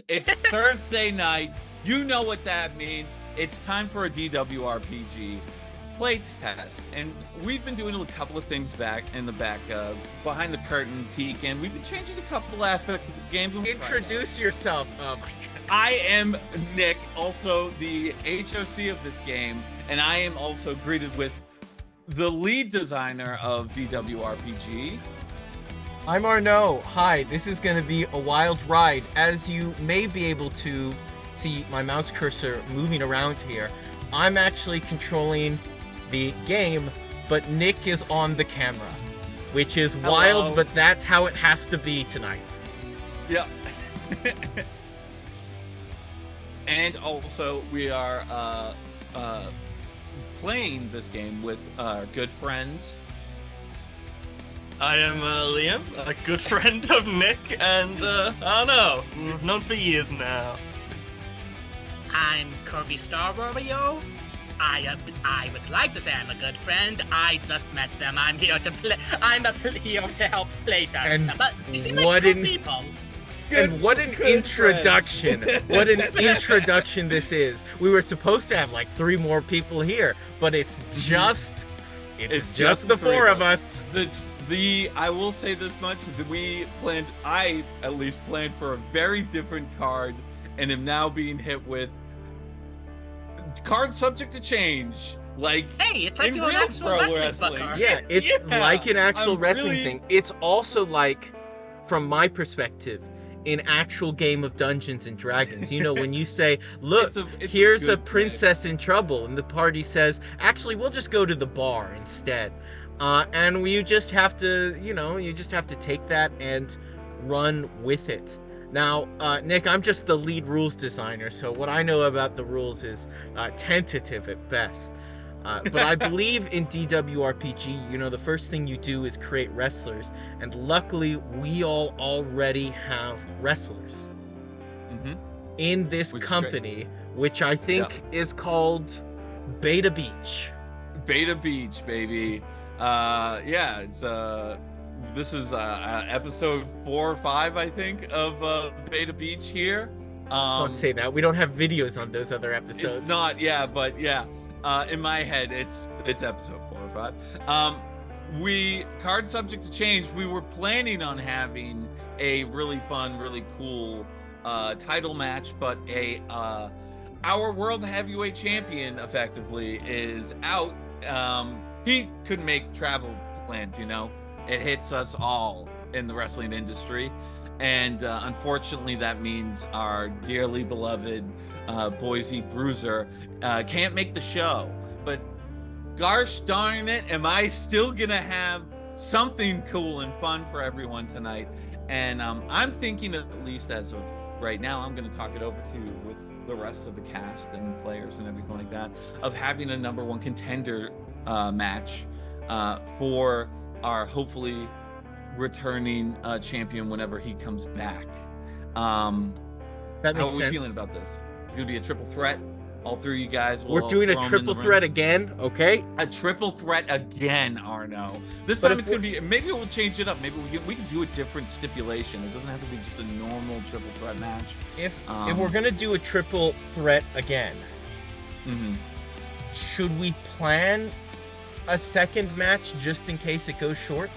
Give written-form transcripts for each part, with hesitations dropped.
It's Thursday night. You know what that means. It's time for a DWRPG playtest. And we've been doing a couple of things back in the back, behind the curtain peek, and we've been changing a couple aspects of the games. Introduce yourself. Oh my God. I am Nick, also the HOC of this game, and I am also greeted with the lead designer of DWRPG. I'm Arnoux. Hi, this is going to be a wild ride. As you may be able to see my mouse cursor moving around here, I'm actually controlling the game, but Nick is on the camera, which is wild, but that's how it has to be tonight. Yep. And also, we are playing this game with our good friends. I am Liam, a good friend of Nick, and Arnoux, known for years now. I'm Kirby Star Warrior. I would like to say I'm a good friend. I just met them. I'm here to play. Here to help playtest And them. But you seem like what good an- people. And what an introduction. What an introduction this is. We were supposed to have like 3 more people here, but it's just the 4 of us. I will say this much, that I at least planned for a very different card, and am now being hit with card subject to change. Like, Hey, it's like in you're an real actual pro wrestling wrestling. fucker. Yeah, it's Yeah, like an actual I'm wrestling really- thing. It's also like, from my perspective, an actual game of Dungeons and Dragons. You know, when you say, look, It's a here's a good princess in trouble, and the party says, actually, we'll just go to the bar instead. And you just have to, take that and run with it. Now, Nick, I'm just the lead rules designer, so what I know about the rules is tentative at best. But I believe in DWRPG, the first thing you do is create wrestlers, and luckily we all already have wrestlers in this company, which I think is called Beta Beach. Beta Beach, baby. This is episode 4 or 5, I think, of Beta Beach here. Don't say that. We don't have videos on those other episodes. It's not, but in my head, it's episode 4 or 5. Card subject to change. We were planning on having a really fun, really cool title match, but our world heavyweight champion effectively is out. He couldn't make travel plans, It hits us all in the wrestling industry. And unfortunately, that means our dearly beloved Boise Bruiser can't make the show. But gosh darn it, am I still gonna have something cool and fun for everyone tonight? And I'm thinking, at least as of right now, I'm gonna talk it over with the rest of the cast and players and everything like that, of having a number 1 contender match for our hopefully returning champion whenever he comes back. That How makes are we sense. feeling about this? It's gonna be a triple threat. All 3 of you guys will We're doing a triple threat again, okay? A triple threat again, Arnoux. This But time if it's gonna be. Maybe we'll change it up. Maybe we can do a different stipulation. It doesn't have to be just a normal triple threat match. If we're gonna do a triple threat again, should we plan a second match just in case it goes short?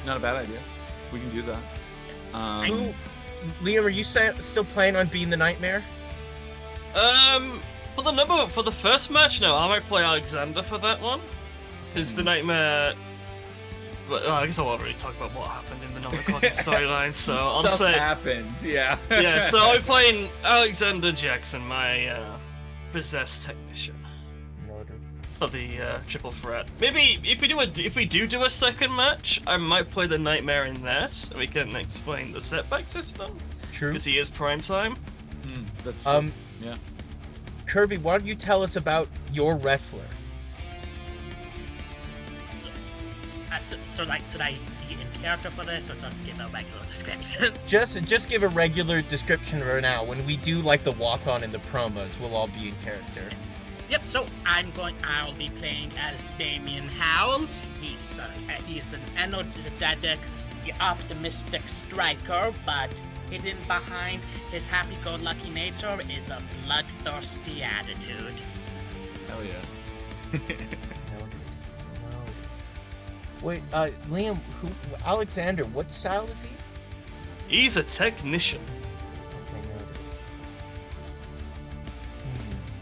Not a bad idea. We can do that. Liam, are you still planning on being the Nightmare? For the first match, no, I might play Alexander for that one. Is the Nightmare... Well, I guess I won't really talk about what happened in the non-recorded storyline, so I'll just say... happened, yeah. Yeah, so I'll be playing Alexander Jackson, my possessed technician. For the triple threat. Maybe if we do a second match, I might play the Nightmare in that, and we can explain the setback system. True. Because he is prime time. That's true. Yeah. Kirby, why don't you tell us about your wrestler? So like, should I be in character for this, or just give a regular description? Just give a regular description for now. When we do like the walk-on and the promos, we'll all be in character. Yep, so I'll be playing as Damien Howell. He's an energetic, optimistic striker, but hidden behind his happy-go-lucky nature is a bloodthirsty attitude. Hell yeah. No. Wait, Liam, Alexander, what style is he? He's a technician. Okay, noted.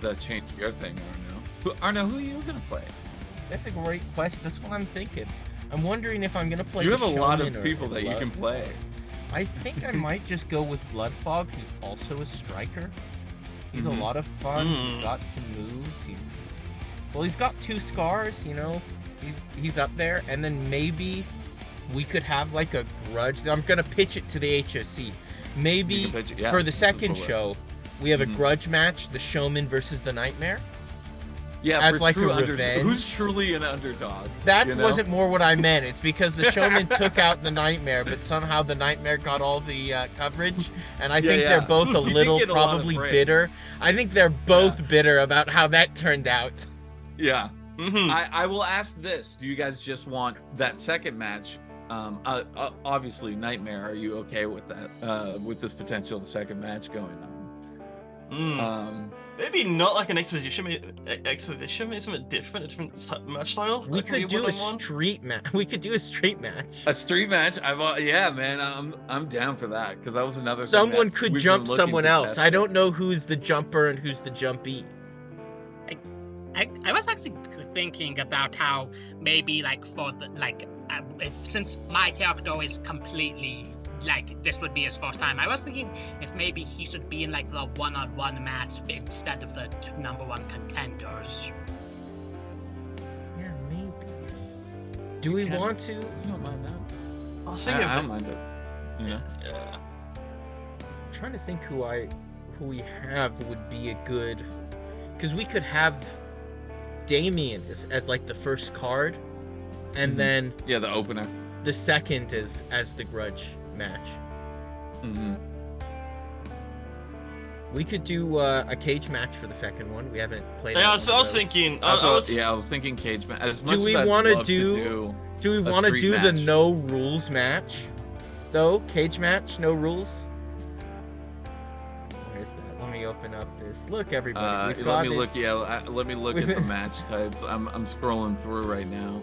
That changed your thing, Arnoux. Who are you gonna play? That's a great question. That's what I'm thinking. I'm wondering if I'm gonna play. You have a lot Showman of or people that you can play. I think I might just go with Bloodfog, who's also a striker. He's a lot of fun. He's got some moves. He's got 2 scars. You know, he's up there. And then maybe we could have like a grudge. I'm gonna pitch it to the HOC. Maybe for the second show, we have a grudge match: the Showman versus the Nightmare. Yeah, as for like true a revenge. Who's truly an underdog? That wasn't more what I meant. It's because the Showman took out the Nightmare, but somehow the Nightmare got all the coverage, and I think they're both a little probably bitter. I think they're both bitter about how that turned out. Yeah. I will ask this: do you guys just want that second match? Obviously, Nightmare. Are you okay with that? With this potential second match going on? Maybe not like an exposition. Maybe something different, a different match style. We could do a street match. We could do a street match. A street match? Yeah, man. I'm down for that because that was another. Someone could jump someone else. I don't know who's the jumper and who's the jumpee. I was actually thinking about how maybe like since my character is completely like this would be his first time, I was thinking if maybe he should be in like the one-on-one match instead of the #1 contenders. Yeah, maybe. Do we want to? You don't mind that? I was thinking I don't mind it. You know. Yeah. I'm trying to think who we have would be a good, because we could have Damien as like the first card, and then the opener. The second is as the grudge match. We could do a cage match for the second one. We haven't played. Yeah, so I was thinking. I was thinking cage match. As much do we want to do? Do we want to do the no rules match? Though cage match, no rules. Where's that? Let me open up this. Look, everybody. Let me look at the match types. I'm scrolling through right now.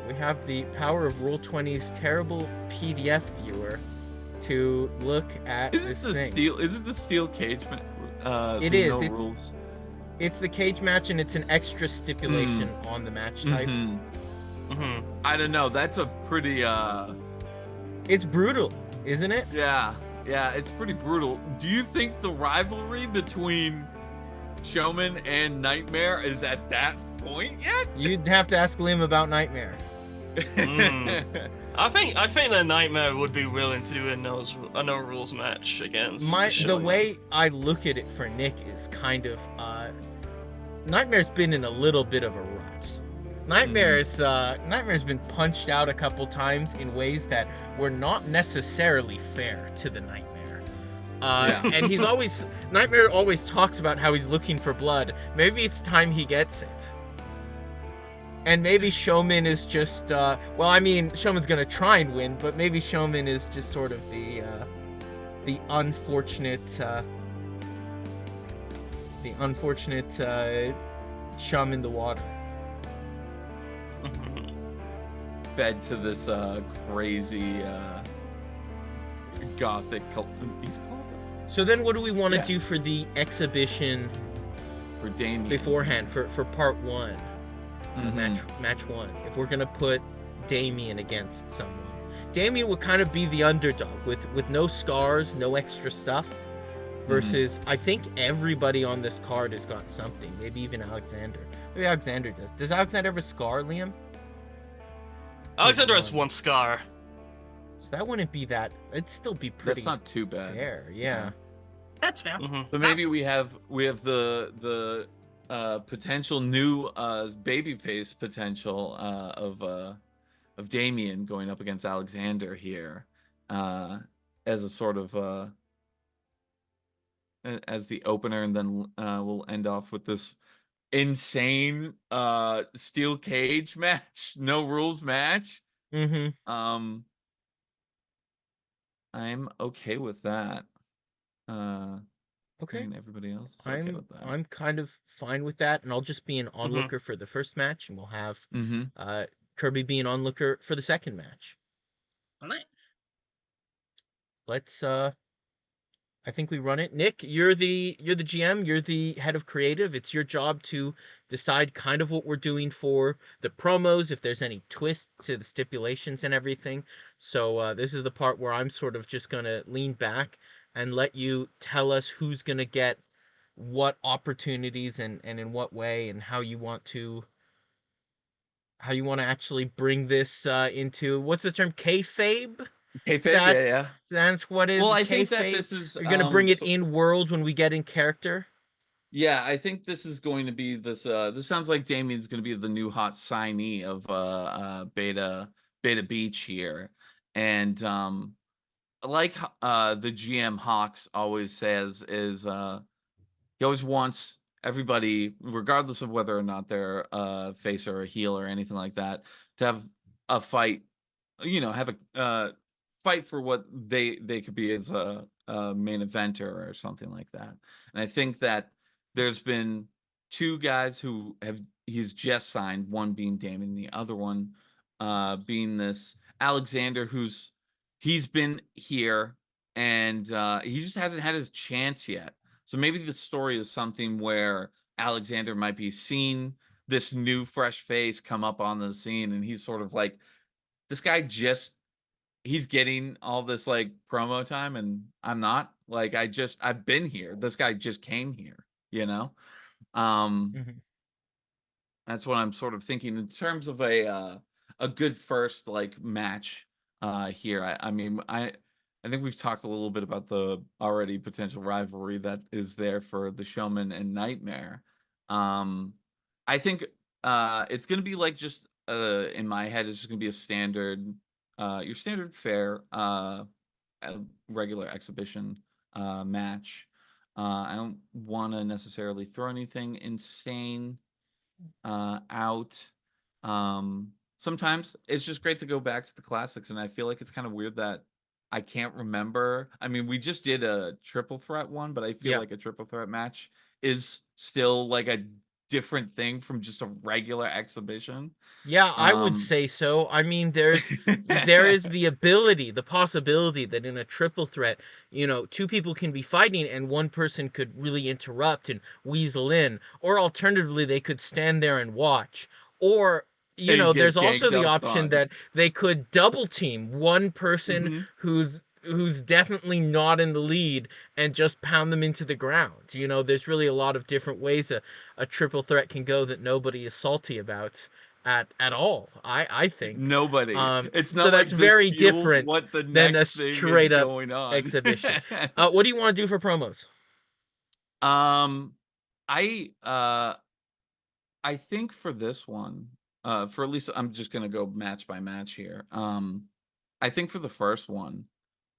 We have the power of Roll20's terrible PDF viewer to look at this thing. Is it the steel cage match? It is. No rules? It's the cage match, and it's an extra stipulation on the match type. I don't know. That's a pretty. It's brutal, isn't it? Yeah, it's pretty brutal. Do you think the rivalry between Showman and Nightmare is at that point yet? You'd have to ask Liam about Nightmare. I think the Nightmare would be willing to do a no rules match against the way I look at it for Nick is kind of Nightmare's been in a little bit of a rut. Nightmare's been punched out a couple times in ways that were not necessarily fair to the Nightmare. And Nightmare always talks about how he's looking for blood. Maybe it's time he gets it. And maybe Showman is just, Showman's gonna try and win, but maybe Showman is just sort of the unfortunate chum in the water. Fed to this crazy gothic cult. So then what do we want to do for the exhibition for Damien beforehand, for part 1? Match 1, if we're gonna put Damien against someone, Damien would kind of be the underdog with no scars, no extra stuff, versus I think everybody on this card has got something. Maybe even Alexander. Maybe Alexander does. Does Alexander have a scar, Liam? Alexander has 1 scar. So that wouldn't be that. It'd still be pretty. That's not too bad. Fair, yeah. That's fair. So maybe we have the potential new babyface potential of Damien going up against Alexander here as a sort of as the opener, and then we'll end off with this insane steel cage match, no rules match. I'm okay with that. Okay. And everybody else is okay with that. I'm kind of fine with that, and I'll just be an onlooker for the first match, and we'll have Kirby be an onlooker for the second match. All right. Let's I think we run it. Nick, you're the GM, you're the head of creative. It's your job to decide kind of what we're doing for the promos, if there's any twists to the stipulations and everything. So this is the part where I'm sort of just gonna lean back and let you tell us who's gonna get what opportunities and in what way, and how you want to actually bring this into, what's the term, kayfabe? Kayfabe, yeah. That's what is Well, I think that kayfabe. this is You're gonna bring it in world when we get in character. Yeah, I think this is going to be this. This sounds like Damien's going to be the new hot signee of Beta Beach here, and like the GM Hawks always says is he always wants everybody, regardless of whether or not they're a face or a heel or anything like that, to have a fight. Have a fight for what they could be as a main eventer or something like that. And I think that there's been two guys who he's just signed, one being Damon, the other one being this Alexander, he's been here and he just hasn't had his chance yet. So maybe the story is something where Alexander might be seeing this new fresh face come up on the scene, and he's sort of like, this guy he's getting all this like promo time, and I'm not. Like, I've been here. This guy just came here, you know? That's what I'm sort of thinking in terms of a good first like match here. I think we've talked a little bit about the already potential rivalry that is there for the Showman and Nightmare. I think it's gonna be like just in my head, it's just gonna be a standard your standard fair regular exhibition match. I don't want to necessarily throw anything insane out. Sometimes it's just great to go back to the classics, and I feel like it's kind of weird that I can't remember. I mean, we just did a triple threat one, but I feel like a triple threat match is still like a different thing from just a regular exhibition. Yeah, I would say so. I mean, there is the possibility that in a triple threat, two people can be fighting and one person could really interrupt and weasel in, or alternatively, they could stand there and watch. Or, there's also the option that they could double team one person who's definitely not in the lead and just pound them into the ground. There's really a lot of different ways a triple threat can go that nobody is salty about at all. I think nobody. It's not so that's like very this fuels different what the than a next thing is straight up going on. exhibition. What do you want to do for promos? I think for this one, for at least, I'm just gonna go match by match here. I think for the first one,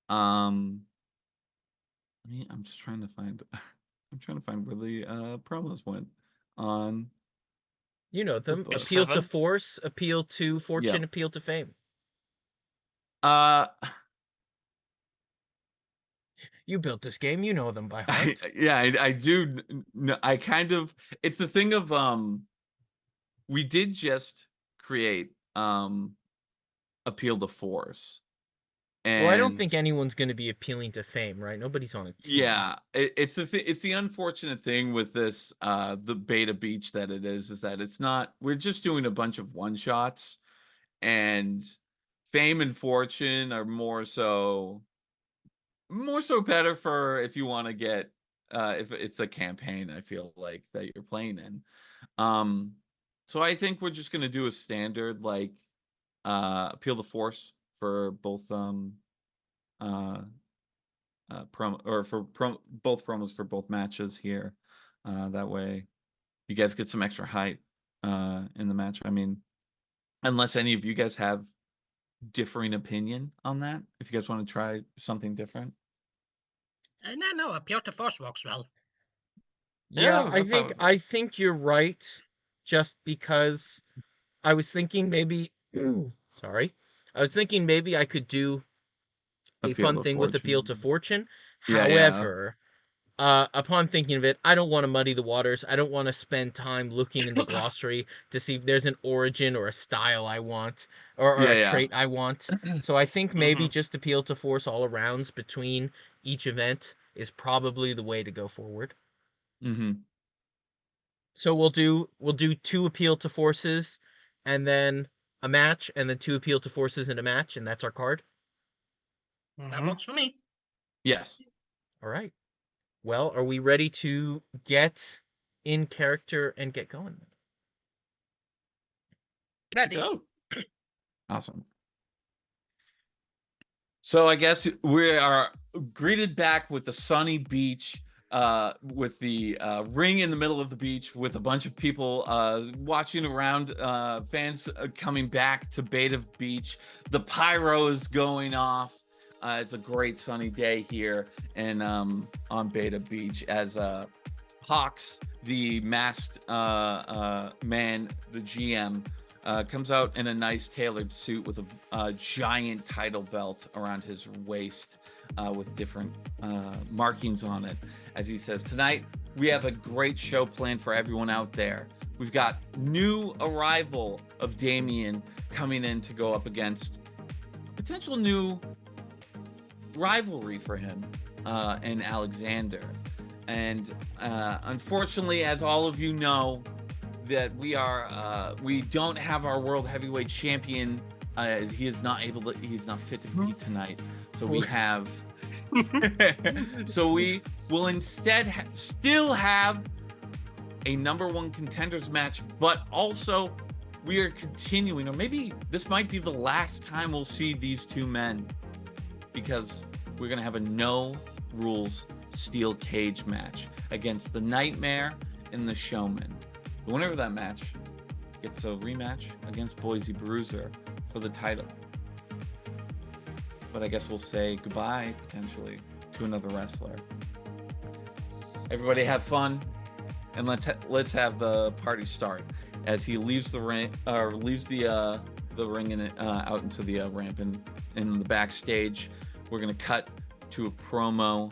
I'm just trying to find I'm trying to find where the promos went on. You know them. Appeal to force, appeal to fortune, appeal to fame. You built this game, you know them by heart. I do. I kind of, it's the thing of we did just create appeal to force. Well, I don't think anyone's going to be appealing to fame, right? Nobody's on a team. Yeah, it's the unfortunate thing with this the Beta Beach that it is that it's not, we're just doing a bunch of one shots, and fame and fortune are more so better for if you want to get if it's a campaign, I feel like, that you're playing in. So I think we're just gonna do a standard like appeal to force for both promo, or for both promos for both matches here. That way you guys get some extra hype in the match. I mean, unless any of you guys have differing opinion on that, if you guys want to try something different. No, appeal to force works well. Yeah, I think you're right, just because I was thinking maybe sorry. I was thinking maybe I could do a Appeal fun to thing with Appeal to Fortune. Fortune. Yeah, yeah. However, upon thinking of it, I don't want to muddy the waters. I don't want to spend time looking in the glossary to see if there's an origin or a style I want, or Yeah, a yeah. trait I want. So I think maybe Mhm. just Appeal to Force all arounds between each event is probably the way to go forward. Mm-hmm. So we'll do 2 Appeal to Forces, and then a match, and then 2 Appeal to Forces and a match, and that's our card. That works for me. Yes. All right. Well, are we ready to get in character and get going? Let's Ready. go. Awesome. So I guess we are greeted back with the sunny beach, with the ring in the middle of the beach, with a bunch of people watching around, fans coming back to Beta Beach. The pyro is going off. It's a great sunny day here and on Beta Beach as Hawks, the masked man, the GM, comes out in a nice tailored suit with a giant title belt around his waist with different markings on it. As he says, tonight we have a great show planned for everyone out there. We've got new arrival of Damien coming in to go up against potential new rivalry for him and Alexander. And unfortunately, as all of you know, that we don't have our world heavyweight champion. He's not fit to compete tonight. So we have so we will instead still have a number 1 contenders match, but also we are continuing, or maybe this might be the last time we'll see these 2 men, because we're gonna have a no rules steel cage match against the Nightmare and the Showman. The winner of that match gets a rematch against Boise Bruiser for the title. But I guess we'll say goodbye, potentially, to another wrestler. Everybody have fun, and let's have the party start. As he leaves the ring, the ring and out into the ramp and in the backstage, we're gonna cut to a promo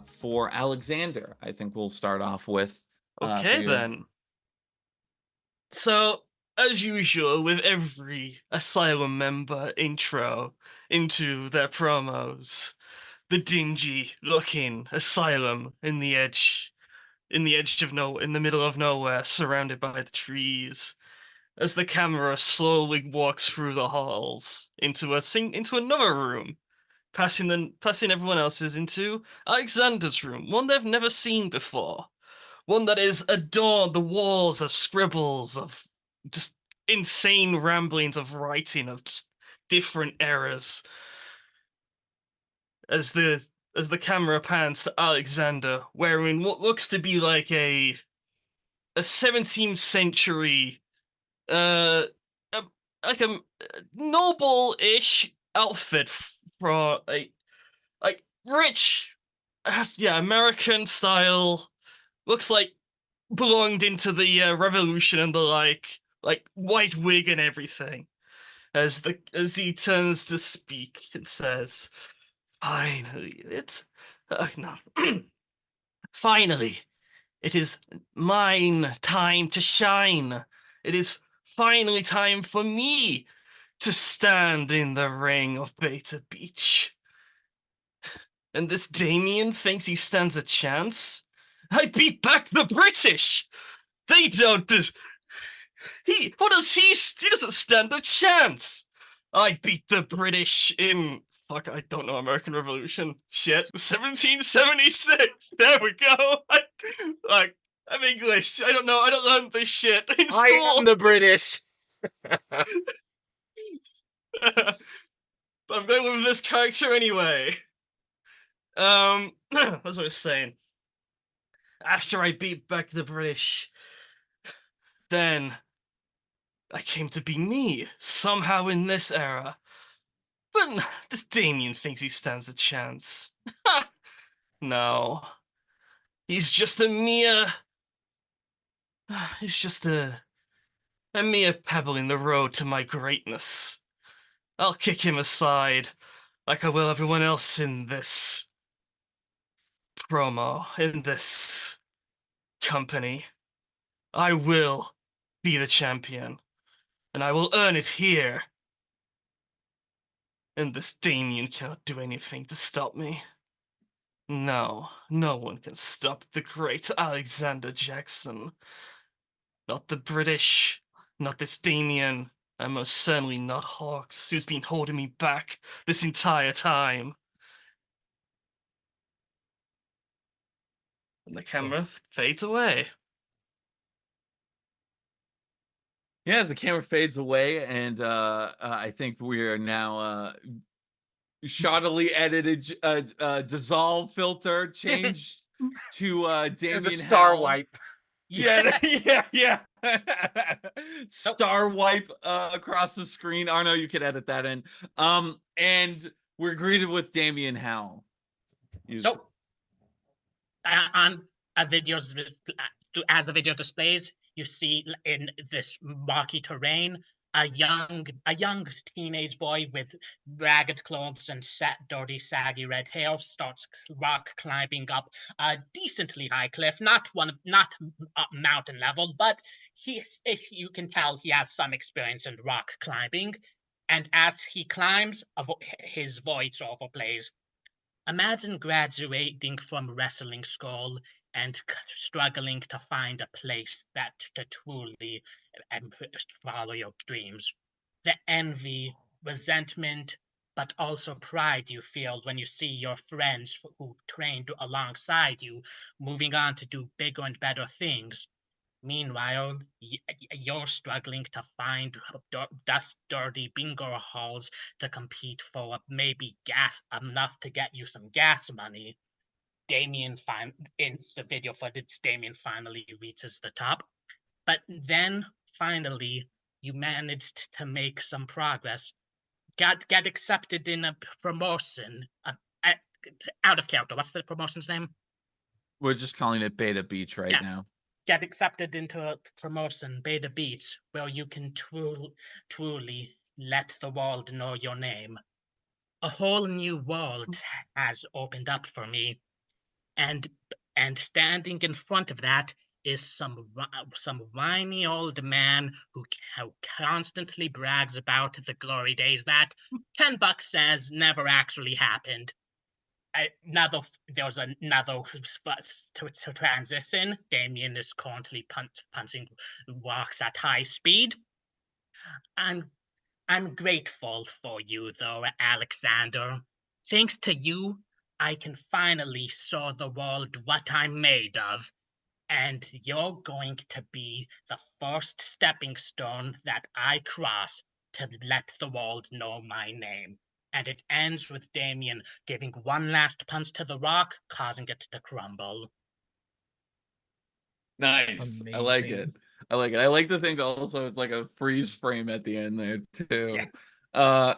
for Alexander. I think we'll start off with. Okay, then. So, as usual, with every Asylum member intro into their promos, the dingy-looking Asylum in the middle of nowhere, surrounded by the trees, as the camera slowly walks through the halls into another room, passing everyone else's into Alexander's room, one they've never seen before. One that is adorned, the walls of scribbles, of just insane ramblings of writing, of just different eras. As the camera pans to Alexander, wearing what looks to be like a 17th century, like a noble-ish outfit for a rich, American style. Looks like belonged into the revolution and the like white wig and everything. As he turns to speak and says, "Finally, no. Finally, it is mine time to shine. It is finally time for me to stand in the ring of Beta Beach. And this Damien thinks he stands a chance? I beat back the British! They don't... He doesn't stand a chance! I beat the British in... Fuck, I don't know American Revolution. Shit. 1776! There we go! I'm English. I don't know. I don't learn this shit in school. I am the British. But I'm going with this character anyway. That's what I was saying. After I beat back the British, then I came to be me, somehow in this era. But this Damien thinks he stands a chance. No. He's just a mere mere pebble in the road to my greatness. I'll kick him aside. like I will everyone else in this promo, in this company. I will be the champion, and I will earn it here. And this Damien cannot do anything to stop me. No, no one can stop the great Alexander Jackson. Not the British, not this Damien, and most certainly not Hawks, who's been holding me back this entire time. And the camera fades away. Yeah, the camera fades away, and I think we are now shoddily edited dissolve filter changed to Damien There's a star Howell. wipe. Yeah, yeah. Star wipe across the screen. Arnoux, you could edit that in. And we're greeted with Damien Howell. So, on a video, as the video displays, you see in this rocky terrain a young teenage boy with ragged clothes and dirty, saggy red hair starts rock climbing up a decently high cliff, not mountain level, but you can tell he has some experience in rock climbing. And as he climbs, his voice overplays. Imagine graduating from wrestling school and struggling to find a place that to truly follow your dreams. The envy, resentment, but also pride you feel when you see your friends who trained alongside you moving on to do bigger and better things. Meanwhile, you're struggling to find dirty bingo halls to compete for maybe gas enough to get you some gas money. In the video footage, Damien finally reaches the top. But then, finally, you managed to make some progress. Get accepted in a promotion. Out of character. What's the promotion's name? We're just calling it Beta Beach now. Get accepted into a promotion, Beta Beach, where you can truly let the world know your name. A whole new world has opened up for me, and standing in front of that is some whiny old man who constantly brags about the glory days that $10 says never actually happened. There's another to transition. Damien is currently punching rocks at high speed. I'm grateful for you, though, Alexander. Thanks to you, I can finally show the world what I'm made of. And you're going to be the first stepping stone that I cross to let the world know my name. And it ends with Damien giving one last punch to the rock, causing it to crumble. Nice. Amazing. I like it. I like to think also it's like a freeze frame at the end there too. Yeah.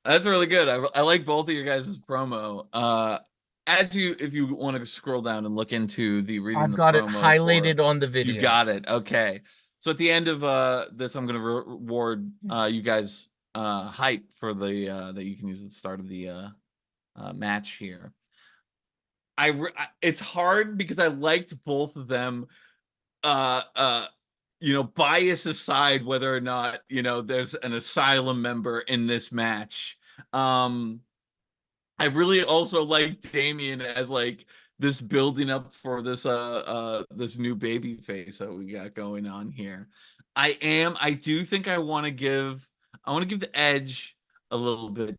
That's really good. I like both of your guys' promo. If you want to scroll down and look into the reading, I've got it highlighted on the video. You got it. Okay. So at the end of this, I'm going to reward you guys hype for the that you can use at the start of the match here. It's hard because I liked both of them. Bias aside, whether or not there's an asylum member in this match. I really also like Damien as like this building up for this this new baby face that we got going on here. I do think I want to give the edge a little bit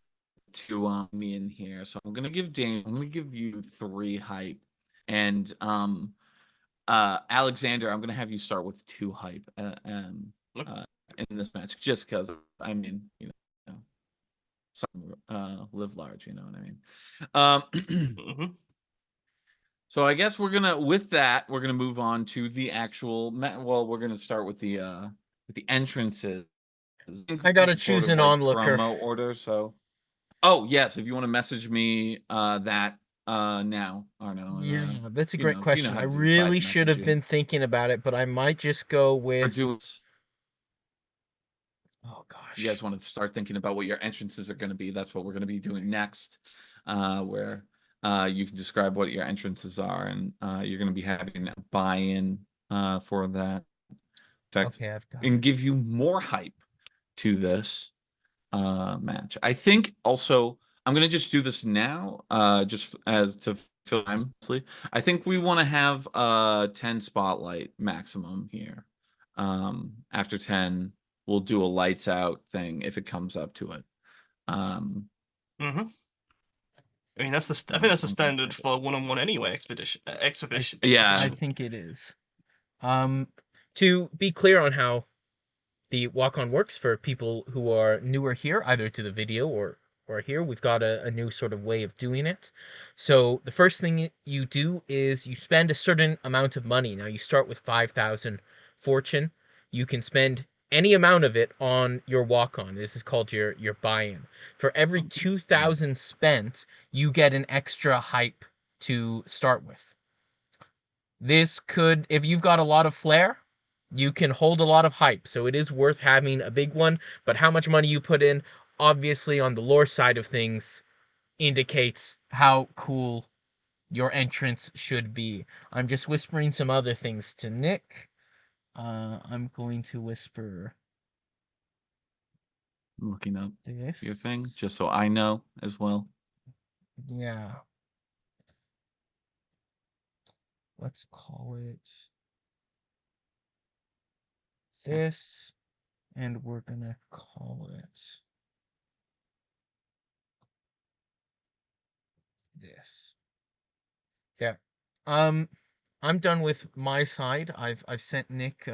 to me in here. So I'm gonna give you 3 hype. And Alexander, I'm gonna have you start with 2 hype in this match, just because some live large, you know what I mean. So I guess we're gonna move on to the actual we're gonna start with the entrances. I gotta choose an onlooker promo order. So oh yes, if you want to message me that now, Arnoux. Yeah, that's a great question. I really should have been thinking about it, but I might just go with Oh gosh. You guys want to start thinking about what your entrances are going to be. That's what we're going to be doing next, where you can describe what your entrances are, and you're going to be having a buy-in for that. In fact, Okay, I've got and it. give you more hype to this match. I think also I'm going to just do this now, just as to fill time. I think we want to have 10 spotlight maximum here. After 10, we'll do a lights out thing if it comes up to it. I mean, I think that's the standard for one-on-one anyway. Exhibition. Yeah. I think it is. To be clear on how the walk-on works for people who are newer here, either to the video or here, we've got a new sort of way of doing it. So the first thing you do is you spend a certain amount of money. Now you start with 5,000 fortune. You can spend any amount of it on your walk-on. This is called your buy-in. For every 2,000 spent, you get an extra hype to start with. This could, if you've got a lot of flair, you can hold a lot of hype, so it is worth having a big one, but how much money you put in, obviously on the lore side of things, indicates how cool your entrance should be. I'm just whispering some other things to Nick. I'm going to whisper... I'm looking up this. Your thing, just so I know as well. Yeah. Let's call it this, and we're gonna call it this. Yeah. I'm done with my side. I've sent Nick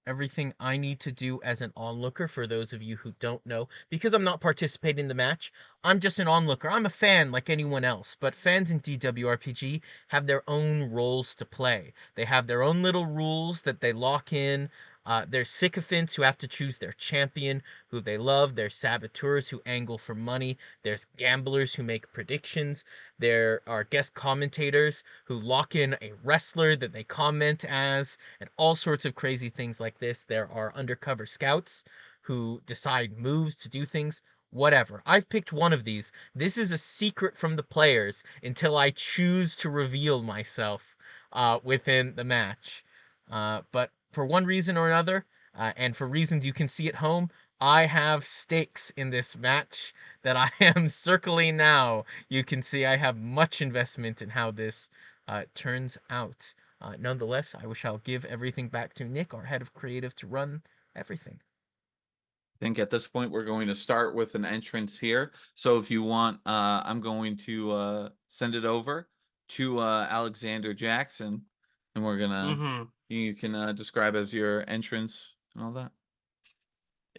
everything I need to do as an onlooker. For those of you who don't know, because I'm not participating in the match, I'm just an onlooker. I'm a fan like anyone else, but fans in DWRPG have their own roles to play. They have their own little rules that they lock in. There's sycophants who have to choose their champion, who they love. There's saboteurs who angle for money. There's gamblers who make predictions. There are guest commentators who lock in a wrestler that they comment as, and all sorts of crazy things like this. There are undercover scouts who decide moves to do things. Whatever. I've picked one of these. This is a secret from the players until I choose to reveal myself within the match. But for one reason or another, and for reasons you can see at home, I have stakes in this match that I am circling now. You can see I have much investment in how this turns out. Nonetheless, I wish I'll give everything back to Nick, our head of creative, to run everything. I think at this point we're going to start with an entrance here. So if you want, I'm going to send it over to Alexander Jackson, and we're gonna you can describe as your entrance and all that.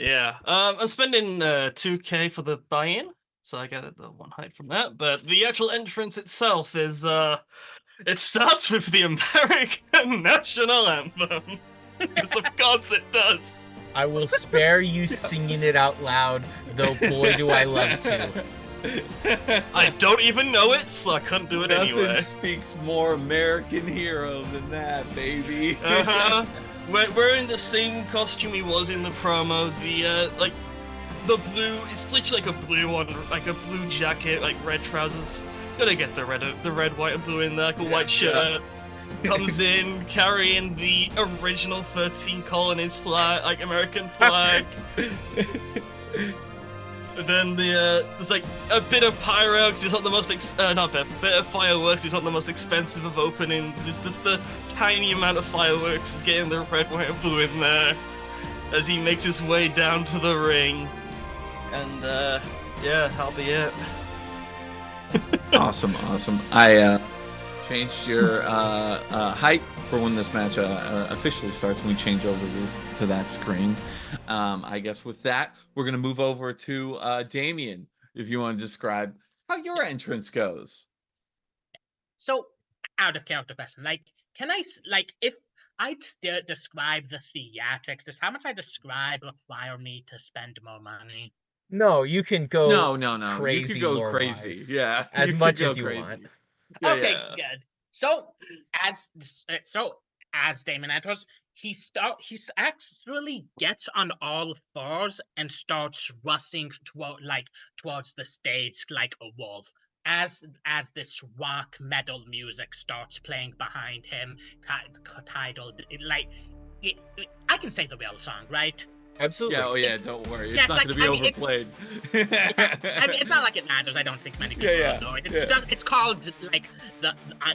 Yeah, I'm spending 2K for the buy-in, so I get the one hype from that. But the actual entrance itself is it starts with the American national anthem, because of course it does. I will spare you singing it out loud, though boy do I love to. I don't even know it, so I couldn't do it anyway. Nothing speaks more American hero than that, baby. Wearing the same costume he was in the promo. The blue. It's literally like a blue one, like a blue jacket, like red trousers. Gotta get the red, white, and blue in there, like a white shirt. Comes in carrying the original 13 colonies flag, like American flag. And then there's like a bit of pyro, because it's not the most bit of fireworks. It's not the most expensive of openings. It's just the tiny amount of fireworks. He's getting the red, white, and blue in there as he makes his way down to the ring. And yeah, that'll be it. Awesome. I changed your height for when this match officially starts, and we change over to that screen. I guess with that, we're going to move over to Damien, if you want to describe how your entrance goes. So, out of character question, can I, if I describe the theatrics, does how much I describe require me to spend more money? No, you can go No. crazy. You can go crazy. Yeah. As much as you want. Okay, good. So, as Damon enters, he actually gets on all fours and starts rushing towards the stage like a wolf. As this rock metal music starts playing behind him, titled I can say the real song, right? Absolutely. Yeah, oh yeah, don't worry. It's Yeah, not like, going to be I mean, overplayed. I mean, it's not like it matters. I don't think many people know it. It's called like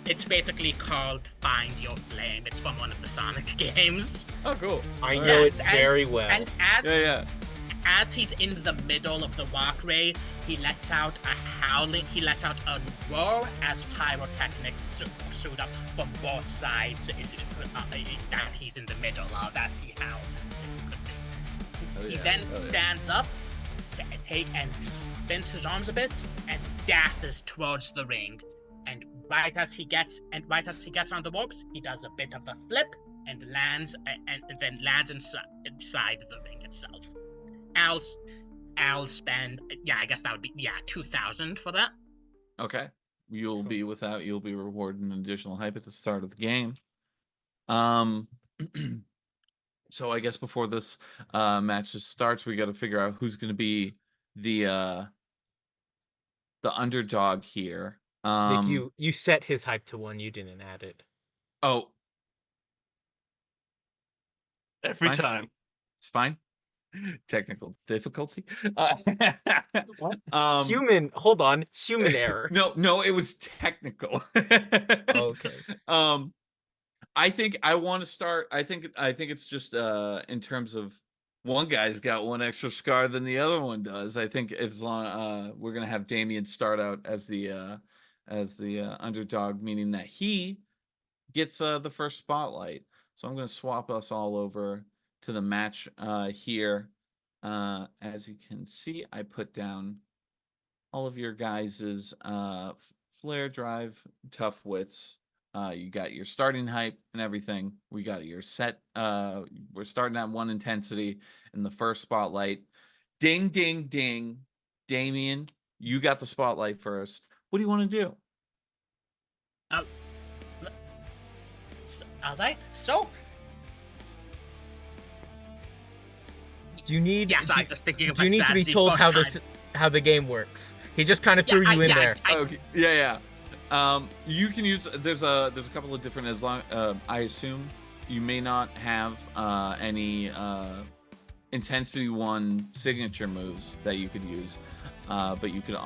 it's basically called "Find Your Flame." It's from one of the Sonic games. Oh, cool. I know it very well. And as he's in the middle of the walkway, he lets out a howling. He lets out a roar as pyrotechnics shoot up from both sides that he's in the middle of as he howls and sings. He then stands up and spins his arms a bit and dashes towards the ring. And right as he gets on the ropes, he does a bit of a flip and lands inside the ring itself. I'll spend I guess that would be 2,000 for that. Okay. You'll be rewarded an additional hype at the start of the game. So I guess before this match just starts, we got to figure out who's going to be the underdog here. Nick, you set his hype to 1. You didn't add it. Oh, every time. It's fine. Technical difficulty. What? Human error. No, it was technical. Okay. I think I want to start. I think it's just in terms of one guy's got one extra scar than the other one does. I think as long we're gonna have Damien start out as the underdog, meaning that he gets the first spotlight. So I'm gonna swap us all over to the match here. As you can see, I put down all of your guys's flare drive tough wits. You got your starting hype and everything. We got your set. We're starting at 1 intensity in the first spotlight. Ding, ding, ding. Damien, you got the spotlight first. What do you want to do? All right. So. Do you need? Yes, I'm just thinking of do you need to be told how the game works? He just kind of threw you in there. Okay. Yeah. You can use. There's a couple of different. As long I assume you may not have any intensity 1 signature moves that you could use, but you could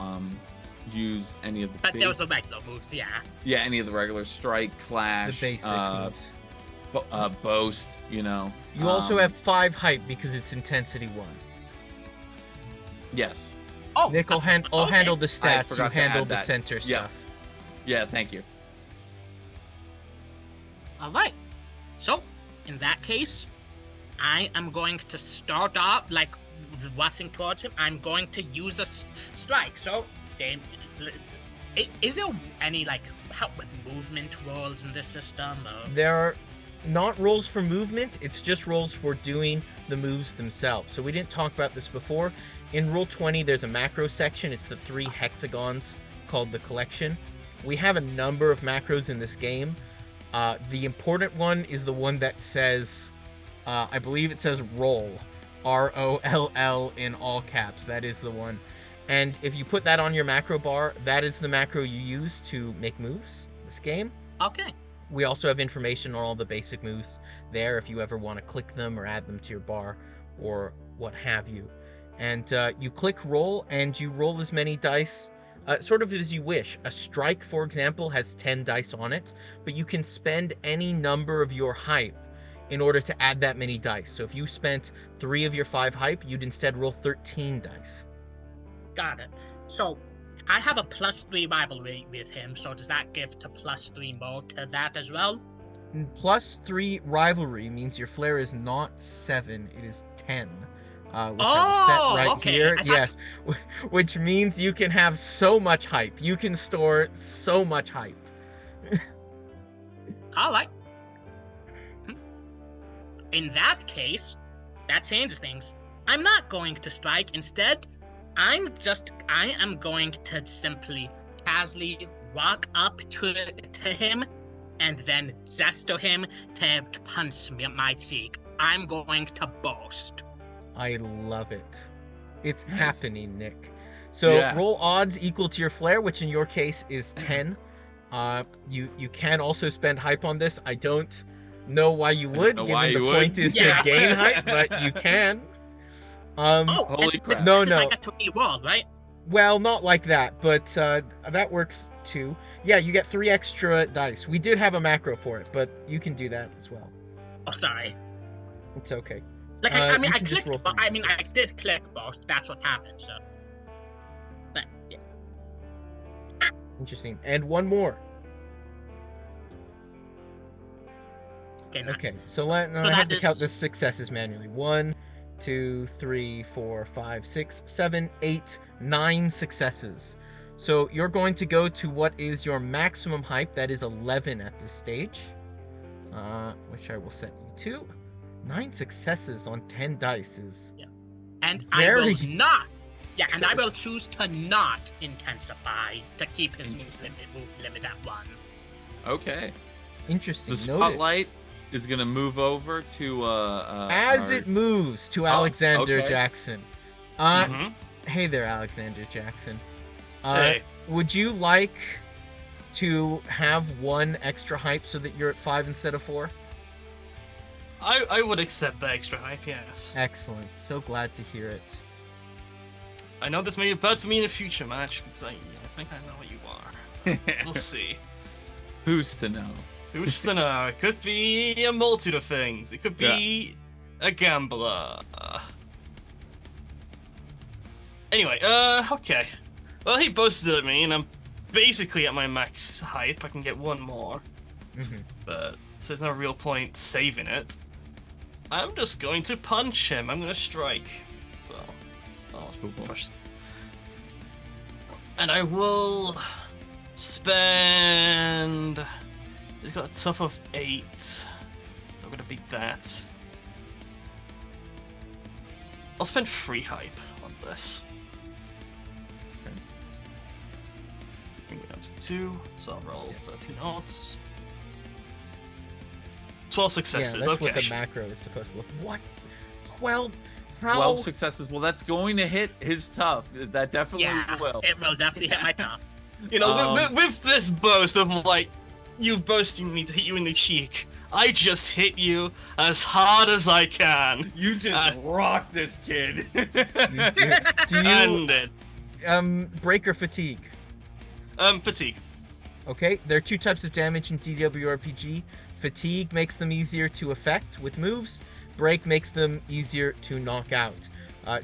use any of the. But those are regular moves, yeah. Yeah, any of the regular strike, clash, the basic moves. Boast. You also have 5 hype because it's intensity 1. Yes. Oh, Nick will handle the stats. You handle the that. center stuff. Yeah, thank you. All right. So, in that case, I am going to start off, rushing towards him. I'm going to use a strike. So, is there any, help with movement rolls in this system? Or? There are not rolls for movement. It's just rolls for doing the moves themselves. So we didn't talk about this before. In Roll20, there's a macro section. It's the 3 hexagons called the collection. We have a number of macros in this game. The important one is the one that says, I believe it says roll, R-O-L-L in all caps. That is the one. And if you put that on your macro bar, that is the macro you use to make moves this game. Okay. We also have information on all the basic moves there if you ever want to click them or add them to your bar or what have you. And you click roll and you roll as many dice sort of as you wish. A strike, for example, has 10 dice on it, but you can spend any number of your hype in order to add that many dice. So if you spent 3 of your 5 hype, you'd instead roll 13 dice. Got it. So I have a +3 rivalry with him, so does that give to +3 more to that as well? +3 rivalry means your flare is not 7, it is 10. Which I've set right here. Yes, which means you can have so much hype. You can store so much hype. All right. In that case, that changes things. I'm not going to strike. Instead, I am going to simply casually walk up to him and then gesture him to punch my cheek. I'm going to boast. I love it. It's Nice. happening, Nick. So Yeah. roll odds equal to your flair, which in your case is 10. You can also spend hype on this. I don't know why you would, know given why the you point would. is Yeah. to gain hype, but you can. Holy and crap. this No, is no. like a 2D world, right? Well, not like that, but that works too. Yeah, you get 3 extra dice. We did have a macro for it, but you can do that as well. Oh, sorry. It's okay. Like, I mean, you I can just clicked, roll I mean, I 3d6. did click boast. That's what happened, so. But, yeah. Interesting. And one more. Okay, nice. Okay, so I that have to count is- the successes manually. 1, 2, 3, 4, 5, 6, 7, 8, 9 successes. So you're going to go to what is your maximum hype. That is 11 at this stage, which I will set you to. 9 successes on 10 dice is And very I will not. Yeah, and I good. will choose to not intensify to keep his move limit at 1. Okay. interesting. The Noted. spotlight is gonna move over to As our- it moves to Alexander okay. Jackson. Mhm. Hey there, Alexander Jackson. Hey. Would you like to have 1 extra hype so that you're at 5 instead of 4? I would accept the extra hype, yes. Excellent. So glad to hear it. I know this may be bad for me in a future match, because I think I know what you are. We'll see. Who's to know? Who's to know? It could be a multitude of things. It could be a gambler. Anyway, okay. Well, he boasted at me, and I'm basically at my max hype. I can get 1 more, but so there's no real point saving it. I'm just going to punch him. I'm going to strike. So, I'll push. And I will spend. He's got a tough of 8, so I'm going to beat that. I'll spend 3 hype on this. Bring it down to 2, so I'll roll 13 odds. 12 successes, Yeah, that's okay. what the macro is supposed to look. What? 12? How? 12 successes. Well, that's going to hit his tough. That definitely Yeah, will. it will definitely hit my top. You know, with this boast of like, you boasting me to hit you in the cheek, I just hit you as hard as I can. You just rock this kid. Do you And it. break or fatigue? Fatigue. Okay, there are 2 types of damage in DWRPG. Fatigue makes them easier to affect with moves. Break makes them easier to knock out.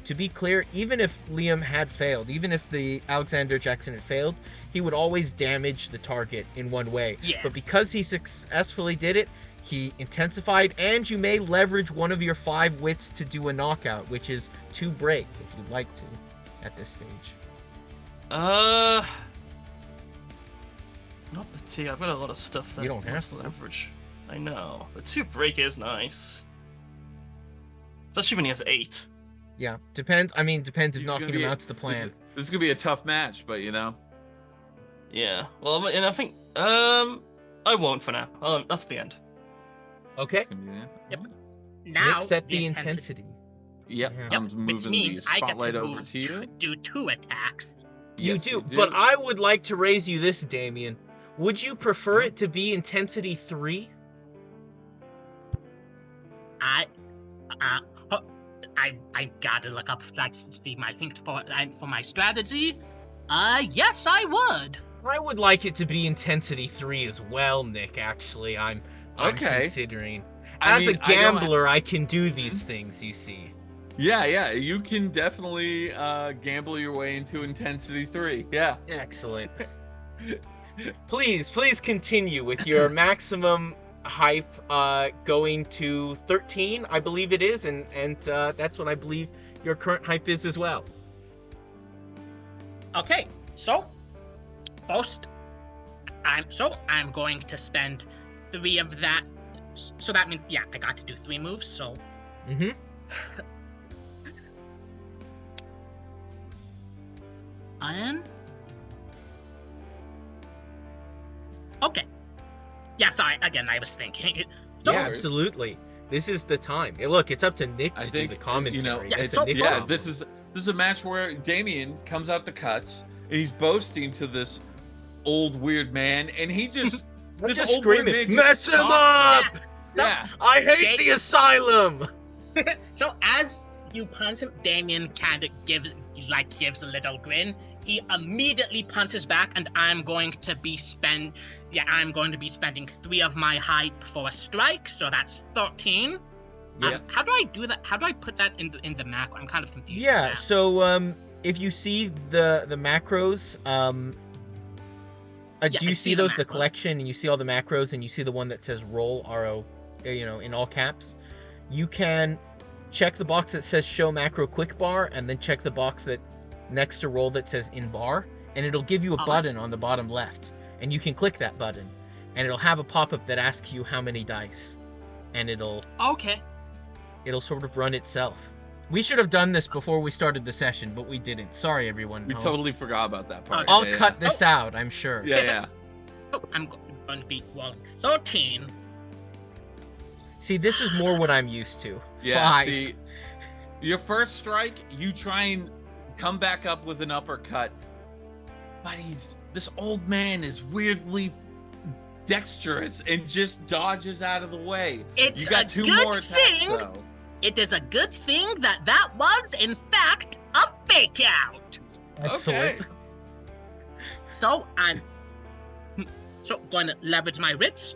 To be clear, even if Liam had failed, even if the Alexander Jackson had failed, he would always damage the target in one way. Yeah. But because he successfully did it, he intensified, and you may leverage one of your 5 wits to do a knockout, which is 2 break, if you'd like to, at this stage. Not fatigue. I've got a lot of stuff that You don't have wants to. leverage. I know, but 2 break is nice. Especially when he has 8. Yeah, depends. I mean, depends if He's knocking gonna him be- out's the plan. This is gonna be a tough match, but you know. Yeah. Well, and I think I won't for now. That's the end. Okay. It's gonna be the- Yep. Now, Nick, set the intensity. Yep. Yeah. I'm which moving the means I get spotlight to over move to you. do 2 attacks. You Yes, do, but I would like to raise you this, Damien. Would you prefer it to be intensity 3? I gotta look up like see my thing for my strategy. Yes, I would. I would like it to be intensity 3 as well, Nick. Actually, I'm Okay. considering. I As mean, a I don't ha- gambler, I can do these things. You see. Yeah, you can definitely gamble your way into intensity 3. Yeah. Excellent. Please continue with your maximum hype going to 13, I believe it is, and that's what I believe your current hype is as well. Okay, so first, I'm going to spend 3 of that. So that means I got to do 3 moves. So Mm-hmm. and okay, Yeah, sorry. Again, I was thinking. So, Yeah, absolutely. This is the time. Hey, look, it's up to Nick to do the commentary. You know, Yeah, It's so- a Nick yeah. problem. This is a match where Damien comes out the cuts and he's boasting to this old weird man, and he just I'm this just old weird screaming, man mess just him socks up! him. So, Yeah. I hate the asylum! so as you punch him, Damien kind of gives a little grin. He immediately punches back, and I'm going to be spending 3 of my hype for a strike, so that's 13. Yeah. How do I do that? How do I put that in the macro? I'm kind of confused. Yeah, so if you see the macros, do you see those, the collection, and you see all the macros, and you see the one that says roll, R-O, in all caps, you can check the box that says show macro quick bar, and then check the box that next to roll that says in bar, and it'll give you a button on the bottom left, and you can click that button, and it'll have a pop-up that asks you how many dice, and it'll sort of run itself. We should have done this before we started the session, but we didn't. Sorry, everyone. We totally forgot about that part. I'll cut this out, I'm sure. Yeah. Oh, I'm going to be 13. See, this is more what I'm used to. Yeah. 5. See, your first strike, you try and come back up with an uppercut, but this old man is weirdly dexterous and just dodges out of the way. It's you got a 2 good more attacks thing. though. It is a good thing that was, in fact, a fake out. Excellent. Okay. So, I'm going to leverage my wits.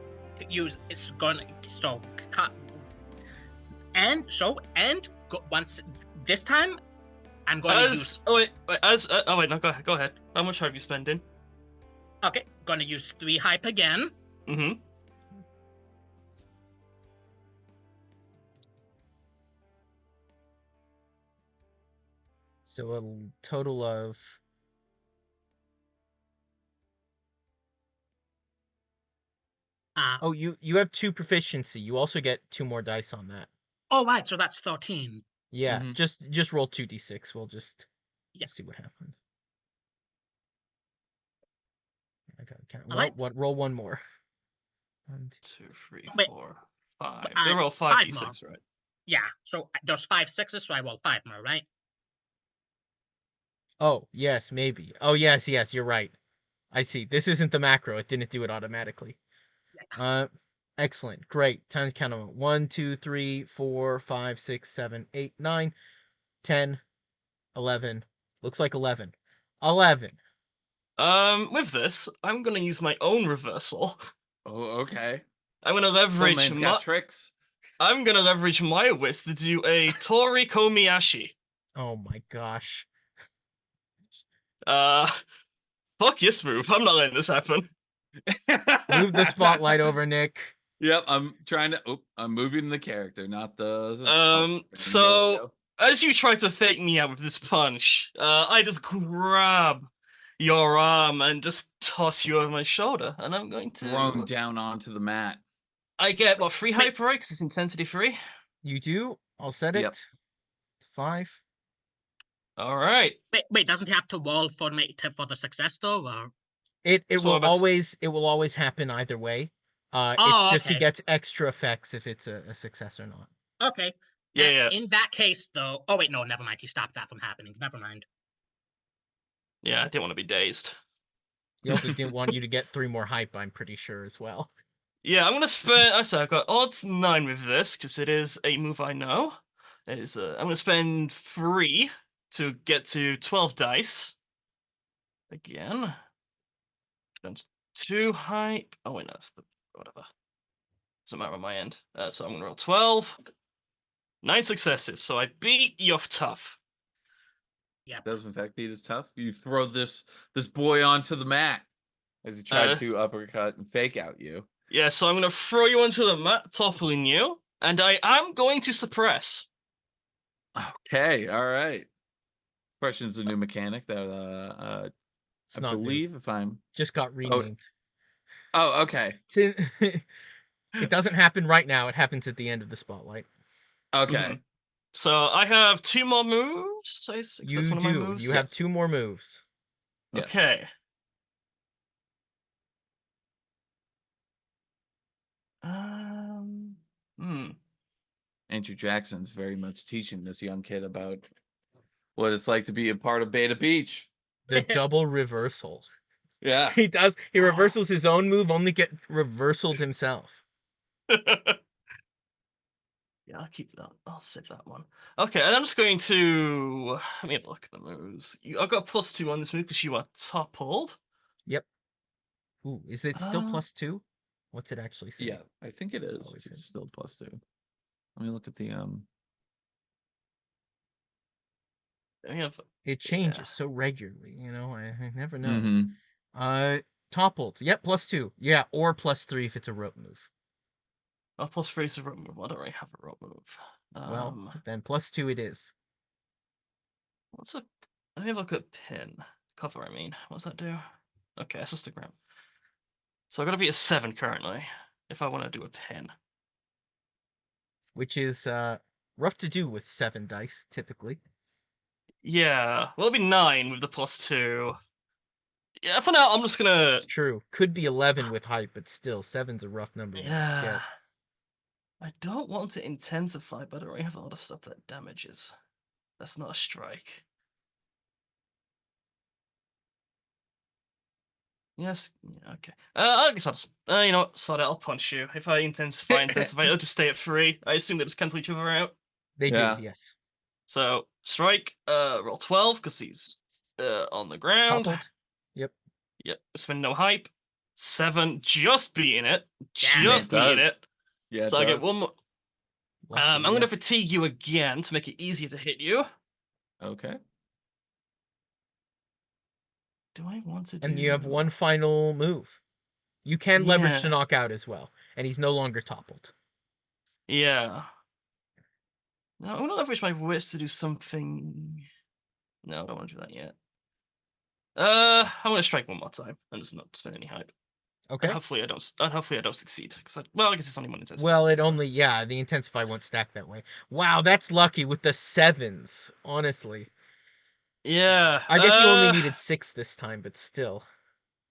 Once this time, I'm going to use. Oh wait, no, go ahead. How much have you spent in? Okay, going to use 3 hype again. Mm-hmm. So a total of... Oh, you have 2 proficiency. You also get 2 more dice on that. Oh, right, so that's 13. Yeah, Mhm. just roll 2d6. We'll just see what happens. I gotta count. Roll 1 more. 1, 2, 3, Wait. 4, 5. I- They roll 5 5d6, right? Yeah, so there's 5 6s, so I roll 5 more, right? Oh, yes, maybe. Oh, yes, you're right. I see. This isn't the macro. It didn't do it automatically. Excellent. Great. Time to count them. 1, 2, 3, 4, 5, 6, 7, 8, 9, 10, 11. Looks like 11. 11. With this, I'm gonna use my own reversal. Oh, okay. I'm gonna leverage Man's got tricks. I'm gonna leverage my wits to do a Tori Komiyashi. Oh my gosh. Fuck yes, move. I'm not letting this happen. Move the spotlight over, Nick. Yep, I'm trying to. I'm moving the character, not the. So as you try to fake me out with this punch, I just grab your arm and just toss you over my shoulder, and I'm going to thrown down onto the mat. I get 3 hyper because it's intensity 3. You do. I'll set it. Yep. 5. All right. Wait, doesn't he have to roll for the success though? Or? It will always happen either way. It's just he gets extra effects if it's a success or not. Okay. Yeah. In that case, though. Oh wait, no, never mind. He stopped that from happening. Never mind. Yeah, I didn't want to be dazed. He also didn't want you to get 3 more hype, I'm pretty sure, as well. Yeah, I'm gonna spend. I've got odds 9 with this because it is a move I know. I'm gonna spend 3 to get to 12 dice. Again. That's 2 hype. Oh wait, no, that's the whatever. Doesn't matter on my end. So I'm gonna roll 12. 9 successes. So I beat you off tough. Yeah. Does in fact beat as tough. You throw this boy onto the mat as he tried to uppercut and fake out you. Yeah, so I'm gonna throw you onto the mat, toppling you, and I am going to suppress. Okay, all right. Question's a new mechanic that It's I not believe new. if I'm just got renamed. Oh, okay. It doesn't happen right now. It happens at the end of the spotlight. Okay. Mm-hmm. So I have 2 more moves. You do. You have 2 more moves. Yes. Okay. Andrew Jackson's very much teaching this young kid about what it's like to be a part of Beta Beach. The double reversal. Yeah. He does. He reversals his own move, only get reversaled himself. Yeah, I'll keep that. I'll save that one. Okay, and I'm just going to let me have a look at the moves. I've got a +2 on this move because you are toppled. Yep. Ooh, is it still +2? What's it actually say? Yeah, I think it is. Always It's is. still +2. Let me look at the It changes so regularly, you know. I never know. Mm-hmm. Toppled. Yep, +2. Yeah, or +3 if it's a rope move. Oh, +3 is a rope move. Why don't I have a rope move? Well, then +2 it is. What's a? Let me have a look at pin cover. I mean, what's that do? Okay, that's just a gram. So I got to be at 7 currently if I want to do a pin. Which is rough to do with 7 dice typically. Yeah, well, it'll be 9 with the +2. Yeah, for now, I'm just gonna. It's true. Could be 11 with hype, but still, 7's a rough number to get. I don't want to intensify, but I already have a lot of stuff that damages. That's not a strike. Yes. Yeah, okay. I guess I'll just. You know what? Sod it. I'll punch you. If I intensify, it'll just stay at 3. I assume they just cancel each other out. They do, yes. So strike. Roll 12 because he's on the ground. Toppled. Yep. Spend no hype. 7, just beating it. Just beating it. Yeah. So I get one more. Lucky, I'm going to fatigue you again to make it easier to hit you. Okay. Do I want to do... And you have one final move. You can leverage to knock out as well. And he's no longer toppled. Yeah. No, I'm going to leverage my wits to do something... No, I don't want to do that yet. I'm going to strike one more time and just not spend any hype. Okay. And hopefully I don't succeed. Because I guess it's only one intensify. Well, the intensify won't stack that way. Wow, that's lucky with the 7s, honestly. Yeah. I guess you only needed 6 this time, but still.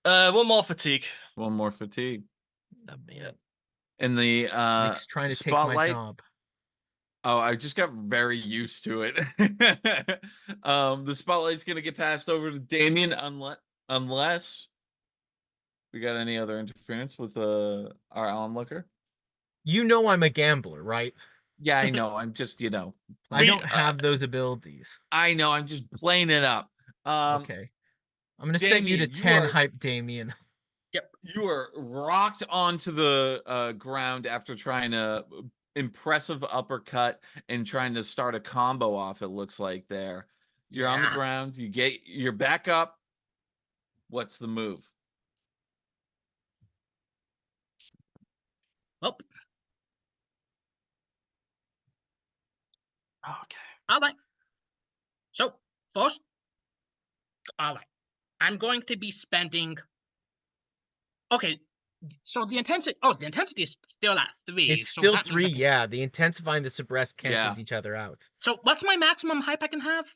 One more fatigue. One more fatigue. Yeah. In the Nick's trying to spotlight, take my job. Oh, I just got very used to it. The spotlight's gonna get passed over to Damien unless we got any other interference with our onlooker. You know I'm a gambler, right? Yeah, I know. I'm just, I don't have those abilities. I know. I'm just playing it up. Okay. I'm gonna set you to 10 hype, Damien. Yep. You are rocked onto the ground after trying to impressive uppercut and trying to start a combo off. It looks like there. You're on the ground. You're back up. What's the move? Well. Okay. All right. So first, all right. I'm going to be spending. Okay. So the intensity. Oh, the intensity is still at 3. It's still 3. Yeah, the intensify and the suppress canceled each other out. So what's my maximum hype I can have?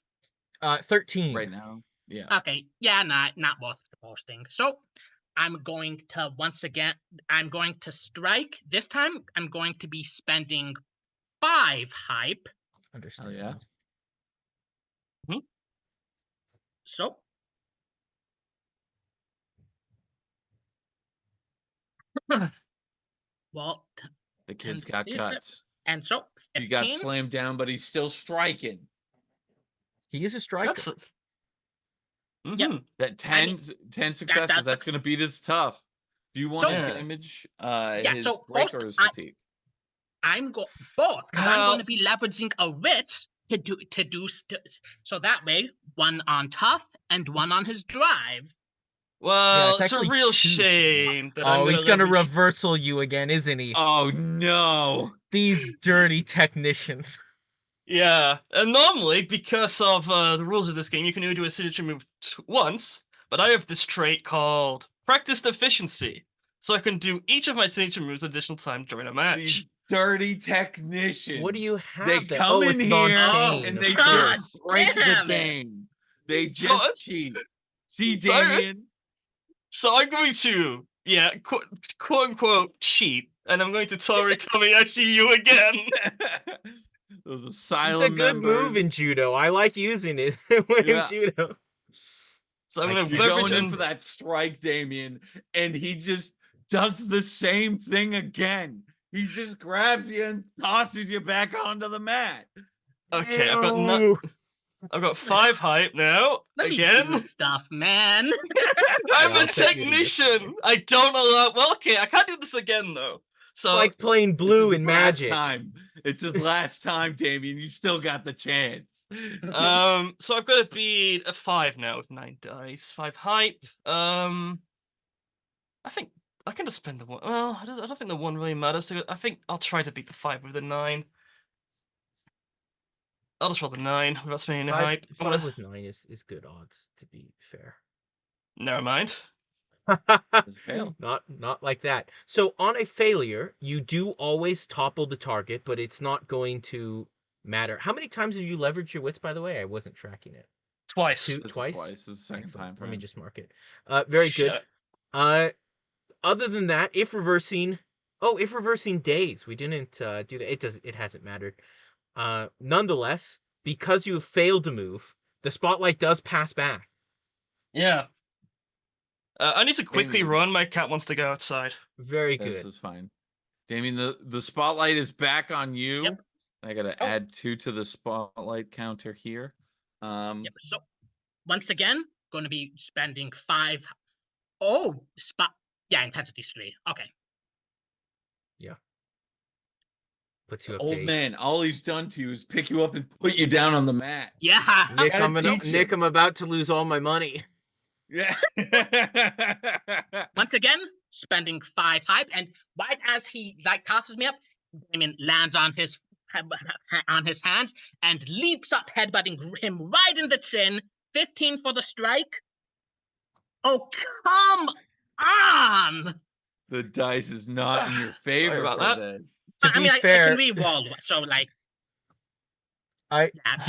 13 right now. Yeah. Okay. Yeah, not worth the posting. So I'm going to I'm going to strike. This time I'm going to be spending 5 hype. Understand? Oh, yeah. So. Well, the kid's got guts. And so 15, he got slammed down, but he's still striking. He is a striker. Yeah. That 10 successes, that's going to beat his tough. Do you want to damage his break or his fatigue? I'm both, because I'm going to be leveraging a wit to do so that way 1 on tough and 1 on his drive. Well, it's a real shame that he's gonna reversal you again, isn't he? Oh no! These dirty technicians. Yeah, and normally, because of the rules of this game, you can only do a signature move once, but I have this trait called Practiced Efficiency, so I can do each of my signature moves additional time during a match. These dirty technicians. What do you have? They come in here and they just break the game. They just cheat. See, Damien? So I'm going to yeah, quote unquote cheat, and I'm going to Tori Kobayashi you again. Those It's asylum a good move in members. judo. I like using it in Yeah. judo. So I'm I going to can't- You're leverage going in and for that strike, Damien, and he just does the same thing again. He just grabs you and tosses you back onto the mat. okay, Ew. I've got 5 hype now. Let me Again. do stuff, man. I'm Yeah, I'll the set you to this. technician. I don't allow. Well, okay, I can't do this again though. So It's like playing It's blue his in last Magic. time. It's his last time, Damien. You still got the chance. so I've got to beat a 5 now with 9 dice, 5 hype. I think I can just spend the 1. Well, I don't think the 1 really matters. So I think I'll try to beat the 5 with the 9. I'll just roll the 9 without spending any hype. I'm 5 gonna... with 9 is good odds, to be fair. Never mind. Fail. Not like that. So on a failure, you do always topple the target, but it's not going to matter. How many times have you leveraged your wits, by the way? I wasn't tracking it. Twice. Twice? This is the second Excellent. time. Let me just mark it. Very good. Shit. Other than that, if reversing days, we didn't do that. It hasn't mattered. Nonetheless, because you have failed to move, the spotlight does pass back. Yeah. I need to quickly Damien. run. My cat wants to go outside. Very This good. is fine. Damien, the spotlight is back on you. Yep. I gotta add 2 to the spotlight counter here. Yep. So once again, going to be spending 5. Oh, intensity 3. Okay. Puts you up Old to 8. man, all he's done to you is pick you up and put you down on the mat. Yeah. Nick, I'm about to lose all my money. Yeah. Once again, spending 5 hype, and right as he tosses me up, Damien lands on his hands and leaps up, headbutting him right in the chin. 15 for the strike. Oh, come on! The dice is not in your favor about for that. this. To be fair, I can re-roll. So do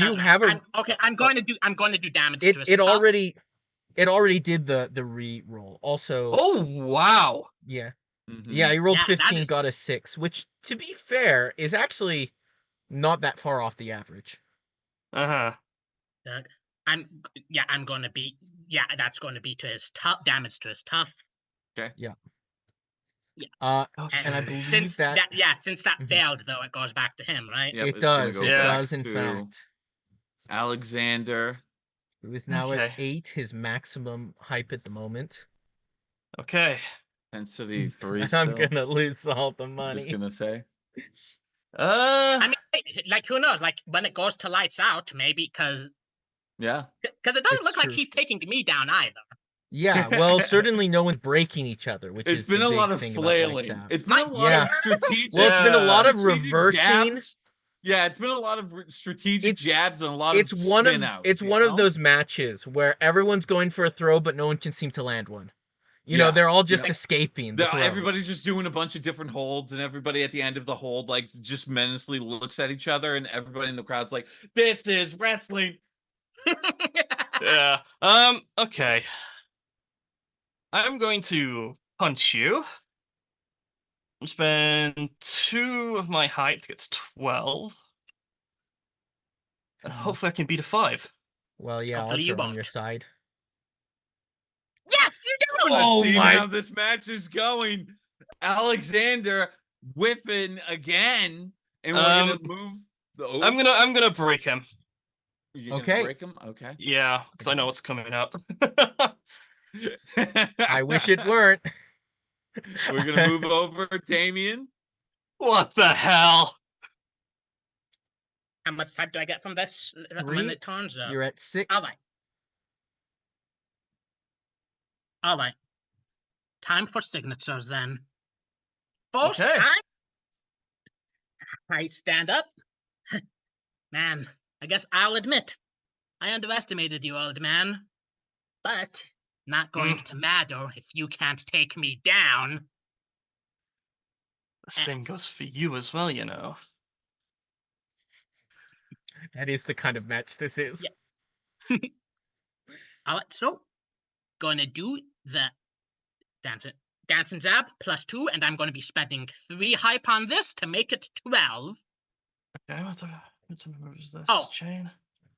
you have a? I'm going to do damage to his It top. already did the re-roll. Also. Oh wow. Yeah. Mhm. Yeah, he rolled Yeah, that 15, is- got a 6, which, to be fair, is actually not that far off the average. Uh-huh. I'm going to be that's going to be to his tough damage to his tough. Okay. Yeah. Yeah. Okay. And I believe Since that Mhm. failed though, it goes back to him, right? Yep, it it's gonna does. go It back does, in to fact. Alexander. Who is now Okay. at 8, his maximum hype at the moment. Okay. Intensity 3 I'm still. gonna lose all the Just money. gonna say. I mean, who knows? Like when it goes to lights out, maybe because Yeah. it doesn't It's look like true. he's taking me down either. Yeah, well, certainly no one's breaking each other, which It's is been the a big lot of thing about Lights flailing. Out. It's been a lot Yeah. of strategic. Well, it's been a lot of strategic reversing. jabs. Yeah, it's been a lot of strategic jabs and a lot It's of one of spin outs. it's one of those matches where everyone's going for a throw, but no one can seem to land one. You know, they're all just escaping the throw. Everybody's just doing a bunch of different holds, and everybody at the end of the hold, like, just menacingly looks at each other, and everybody in the crowd's like, "This is wrestling." Yeah. Okay. I'm going to punch you. Spend 2 of my height to get 12. And hopefully I can beat a 5. Well, yeah, Hopefully odds you are on your won't. side. Yes, you do. Oh See my- how this match is going. Alexander whiffing again, and we're gonna move the. Oh, I'm gonna break him. You're Okay. gonna break him. Okay. Yeah, because I know what's coming up. I wish it weren't. We're gonna move over Damien. What the hell? How much type do I get from this when 3. it turns up? You're at 6. All right. Time for signatures then. First, Okay. I stand up. Man, I guess I'll admit, I underestimated you, old man. But not going to matter if you can't take me down. The same goes for you as well, you know. That is the kind of match this is. Yeah. All right, so gonna do the Dancing Jab +2, and I'm going to be spending 3 hype on this to make it 12. Okay, what is this? Oh. Chain.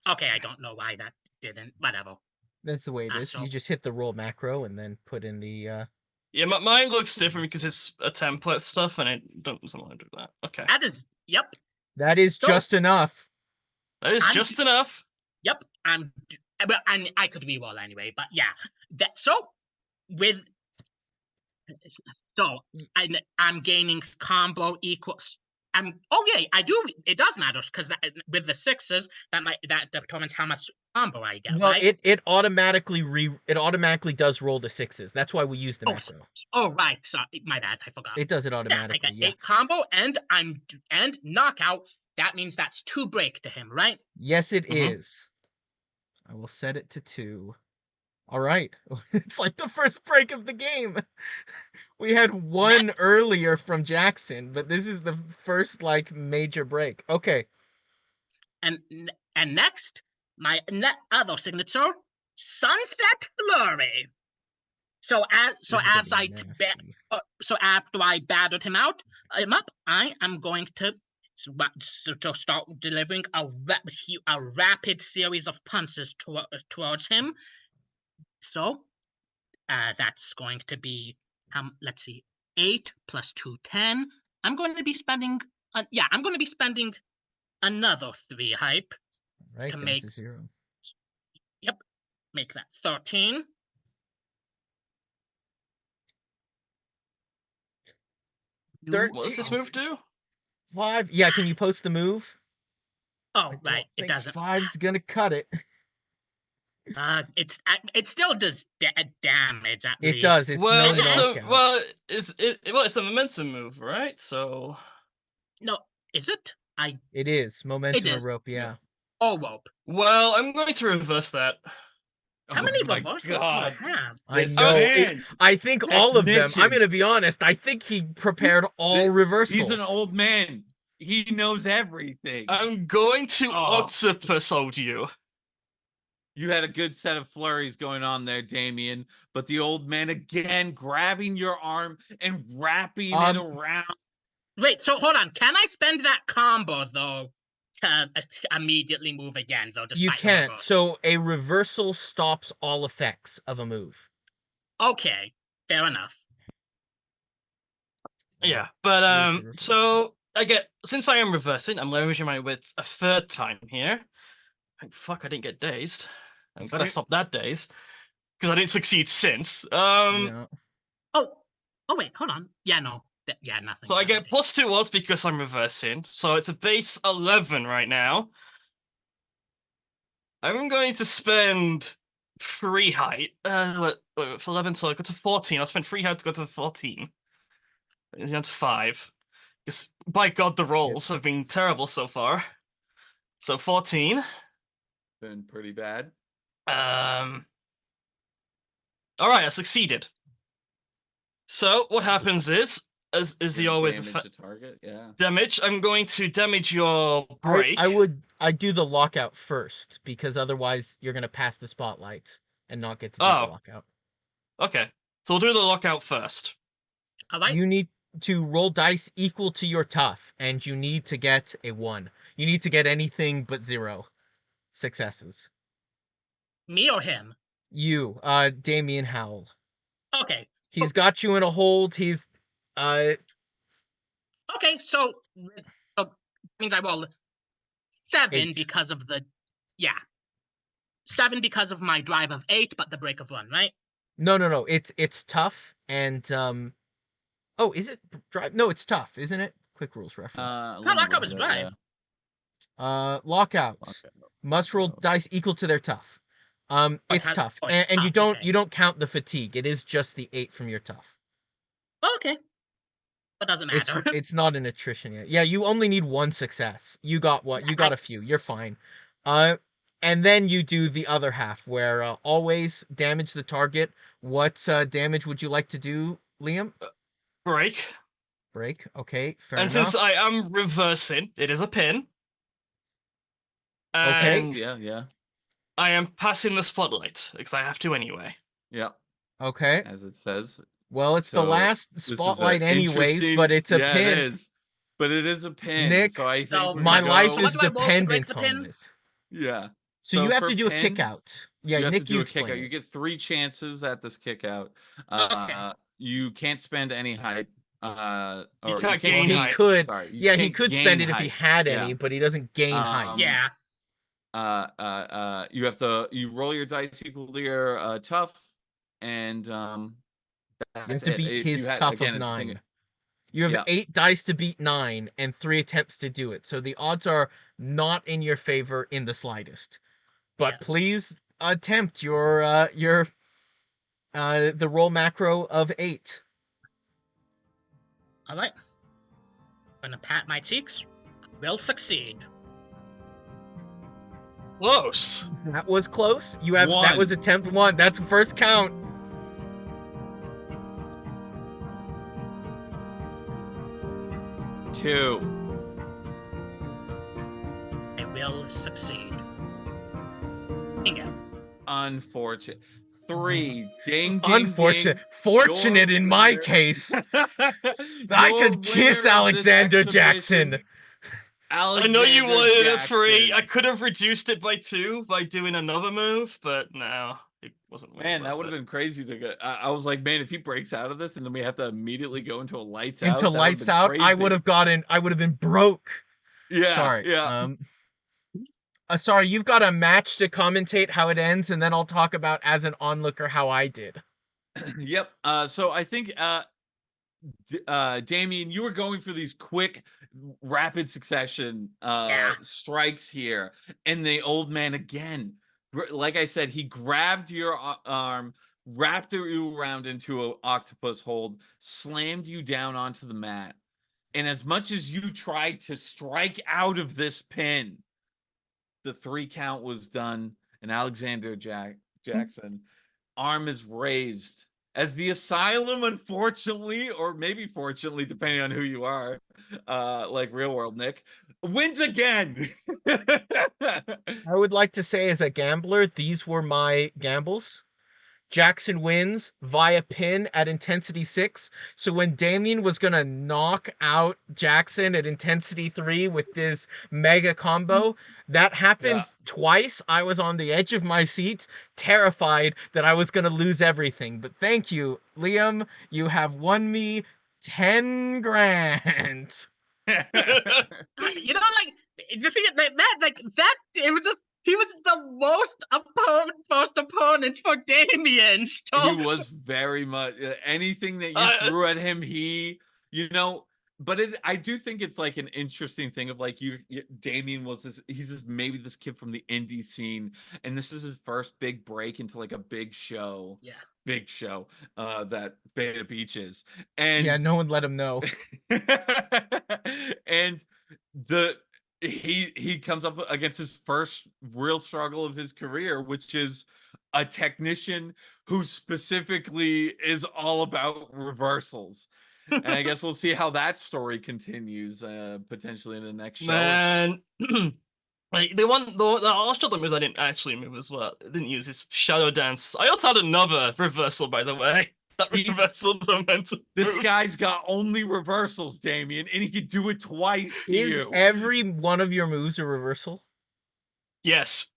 Okay, I don't know why that didn't. Whatever. That's the way it is. So- You just hit the roll macro and then put in the. Yeah, mine looks different because it's a template stuff, and it doesn't want to do that. Okay, That is. Yep. That is So- just enough. that is I'm- just enough. Yep. Well, and I could reroll anyway, but yeah. I'm gaining combo equals. I do. It does matter because with the 6s, that determines how much combo I get. Well, right? it automatically does roll the 6s. That's why we use the macro. Oh right, sorry, my bad. I forgot. It does it I automatically. got Yeah. 8 combo and knockout. That means that's 2 break to him, right? Yes, it Mhm. is. I will set it to 2. All right. It's like the first break of the game. We had one earlier from Jackson, but this is the first like major break. Okay. And next, my other signature, Sunset Flurry. So This is as gonna I be t- nasty. so after I battered him up, I am going to start delivering a rapid series of punches towards him. So that's going to be let's see, 8 + 2, 10. I'm going to be spending another 3 hype. Right, to down make- to 0. Make that 13. Thir- What does this move do? 5. Yeah, can you post the move? Oh, I don't right. It think doesn't. 5's gonna cut it. It still does damage at It least. does. It's Well, no it's knockout. it's a momentum move, right? So No, is it? It is momentum It or is. rope. Yeah. Oh, rope. well, I'm going to reverse that. How Oh many my reversals God. do I have? I This know. man, I think all of them. I'm technician. gonna be honest. I think he prepared all reversals. He's an old man. He knows everything. I'm going to Oh. octopus hold you. You had a good set of flurries going on there, Damien, but the old man again grabbing your arm and wrapping it around. Wait, so hold on. Can I spend that combo though to immediately move again though? You despite the can't. reverse? So a reversal stops all effects of a move. Okay, fair enough. Yeah, but Here's the reversal. so since I am reversing, I'm leveraging my wits a 3rd time here. Thank fuck I didn't get dazed. I'm glad I Okay. stopped that daze because I didn't succeed since. Yeah. Oh wait, hold on. Yeah, no. Yeah, nothing. So I get +2 odds because I'm reversing. So it's a base 11 right now. I'm going to spend 3 height. For 11, so I go to 14. I'll spend 3 height to go to 14. Down to 5. Because by God, the rolls have been terrible so far. So 14. Been pretty bad. All right, I succeeded. So what happens is the always damage effect to target. Yeah. damage. I'm going to damage your break. I'd do the lockout first because otherwise you're gonna pass the spotlight and not get to do the lockout. Okay, so we'll do the lockout first. All right. You need to roll dice equal to your tough, and you need to get a 1. You need to get anything but 0 successes. Me or him? You, Damien Howell. Okay. He's got you in a hold. He's, Okay, so means I roll 7 8. because of 7 because of my drive of 8, but the break of 1, right? No. It's tough and Oh, is it drive? No, it's tough, isn't it? Quick rules reference. I thought lockout was drive. Lockout. Okay. Must roll dice equal to their tough. It's tough, it's and you tough, don't okay. count the fatigue. It is just the 8 from your tough. Okay. That doesn't matter. It's not an attrition yet. Yeah, you only need 1 success. You got what? You got a few. You're fine. And then you do the other half where always damage the target. What damage would you like to do, Liam? Break. Break. Okay, fair And enough. since I am reversing, it is a pin. Okay. And Yeah. I am passing the spotlight because I have to anyway. Yeah. Okay. As it says. Well, it's the So last this is a spotlight anyways, but it's a yeah, pin. it is. But it is a pin. Nick, so I think So we're my gonna life go, what is do I roll to break dependent the on pin? this. Yeah. So you have for to do a pins, kick out. Yeah, you have Nick, to do you a kick explain out. it. You get 3 chances at this kick out. Okay. You can't spend any hype. You Or can't Well, gain he height. could. Sorry, you Yeah, he can't could gain spend it if he hype. had Yeah. any, but he doesn't gain height. Yeah. You have to roll your dice equal to your tough, and You have that's to it. beat If you his had tough again, of it's a thing. 9. You have Yeah. 8 dice to beat 9 and 3 attempts to do it. So the odds are not in your favor in the slightest. But Yeah. please attempt your the roll macro of 8. All right. Gonna pat my cheeks. Will succeed. Close. That was close. You have that 1. was attempt 1. That's first count. Two. I will succeed. Bingo. Unfortunate. 3. Ding, ding, Unfortunate. ding. Fortunate Your in my winner- case. I Your could kiss winner of this Alexander exhibition, Jackson. I know you Alexander wanted it free. Jackson. I could have reduced it by 2 by doing another move, but no, it wasn't. Man, that would have been crazy to go. I was like, man, if he breaks out of this and then we have to immediately go into a lights out. Into that would've lights been out, I crazy. would have been broke. Yeah. Sorry. Yeah. Sorry, you've got a match to commentate how it ends, and then I'll talk about as an onlooker how I did. Yep. So I think Damien, you were going for these quick, rapid succession strikes here, and the old man again. Like I said, he grabbed your arm, wrapped you around into an octopus hold, slammed you down onto the mat, and as much as you tried to strike out of this pin, the 3 count was done, and Alexander Jackson arm is raised as the asylum, unfortunately, or maybe fortunately, depending on who you are, like real world Nick, wins again. I would like to say, as a gambler, these were my gambles. Jackson wins via pin at intensity 6. So when Damien was gonna knock out Jackson at intensity 3 with this mega combo, that happened twice. I was on the edge of my seat, terrified that I was gonna lose everything. But thank you, Liam. You have won me 10 grand. You know, like the thing that it was just he was the first opponent for Damien. So He was very much anything that you threw at him. But I do think it's like an interesting thing of like Damien was maybe this kid from the indie scene, and this is his first big break into like a big show. Yeah. Big show that Beta Beach is. And yeah, no one let him know. and he comes up against his first real struggle of his career, which is a technician who specifically is all about reversals. And I guess we'll see how that story continues potentially in the next show. Man, like the last shot that move I didn't actually move as well. I didn't use his shadow dance. I also had another reversal, by the way. That reversal momentum. This moves. guy's got only reversals, Damien, and he could do it twice to Is you. every one of your moves a reversal? Yes.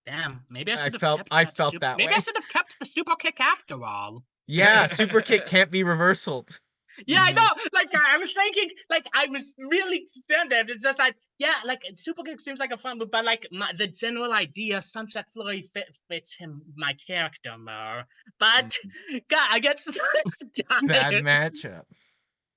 damn, maybe I I should have felt- kept I that felt super, that maybe way. I should have kept the super kick after all. Yeah, super kick can't be reversaled. Yeah, I know. Like I was thinking, like I was really standing. It's just like, yeah, like super kick seems like a fun move, but like the general idea, sunset flurry fits him, my character more. But God, I guess this guy. Bad matchup.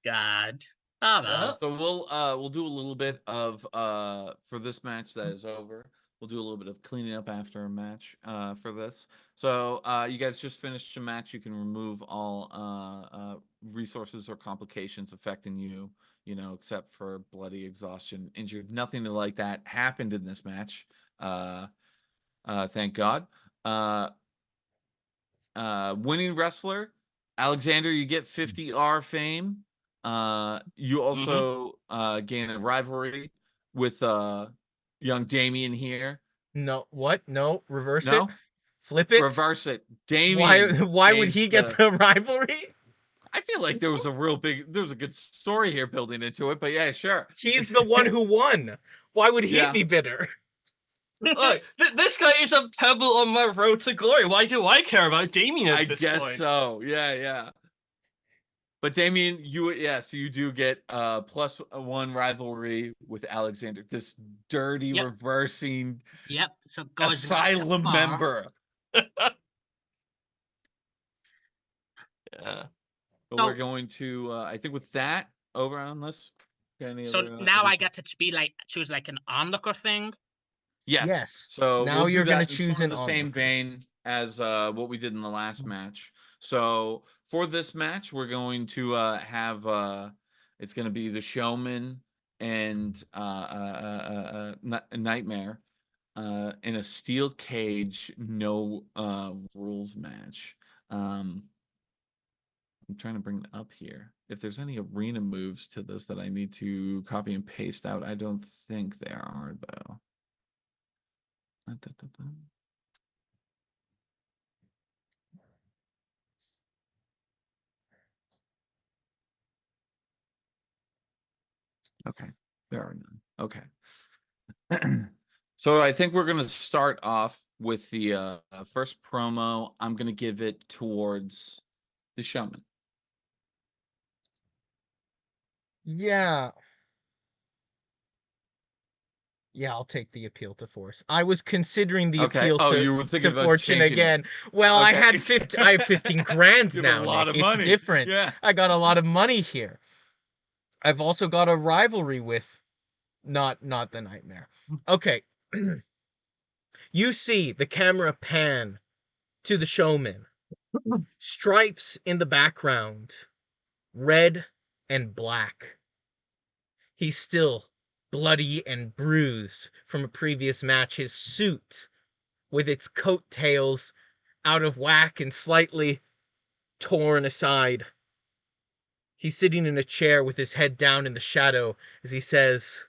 God. Oh no. So we'll do a little bit of for this match that is over. We'll do a little bit of cleaning up after a match for this. So you guys just finished a match. You can remove all resources or complications affecting you, except for bloody exhaustion, injured. Nothing like that happened in this match. Thank God. Winning wrestler, Alexander, you get 50R fame. You also gain a rivalry with young Damien here. No, what? No, reverse No? it. Flip it. Reverse it. Damien. Why would he get the rivalry? I feel like there was a good story here building into it, but yeah, sure. He's the one who won. Why would he Yeah. be bitter? Look, this guy is a pebble on my road to glory. Why do I care about Damien at this point? I guess so. Yeah. But Damien, so you do get +1 rivalry with Alexander, this dirty reversing So it goes asylum member. Yeah. But we're going to, I think with that, over on this. So now I get to choose like an onlooker thing. Yes. So now we'll you're do that gonna in choose sort of an the same onlooker. vein as what we did in the last match. So for this match, we're going to have it's going to be the Showman and Nightmare in a steel cage, no rules match. I'm trying to bring it up here. If there's any arena moves to this that I need to copy and paste out, I don't think there are, though. Okay, there are none. Okay. So I think we're going to start off with the first promo. I'm going to give it towards the Showman. Yeah. Yeah, I'll take the appeal to force. I was considering the appeal you were thinking to about fortune changing again. it. Well, Okay. I have 15 grand You have now, a lot Nick. of money. It's different. Yeah. I got a lot of money here. I've also got a rivalry with not the Nightmare. Okay. You see the camera pan to the Showman. Stripes in the background. Red and black. He's still bloody and bruised from a previous match. His suit, with its coattails out of whack and slightly torn aside. He's sitting in a chair with his head down in the shadow as he says,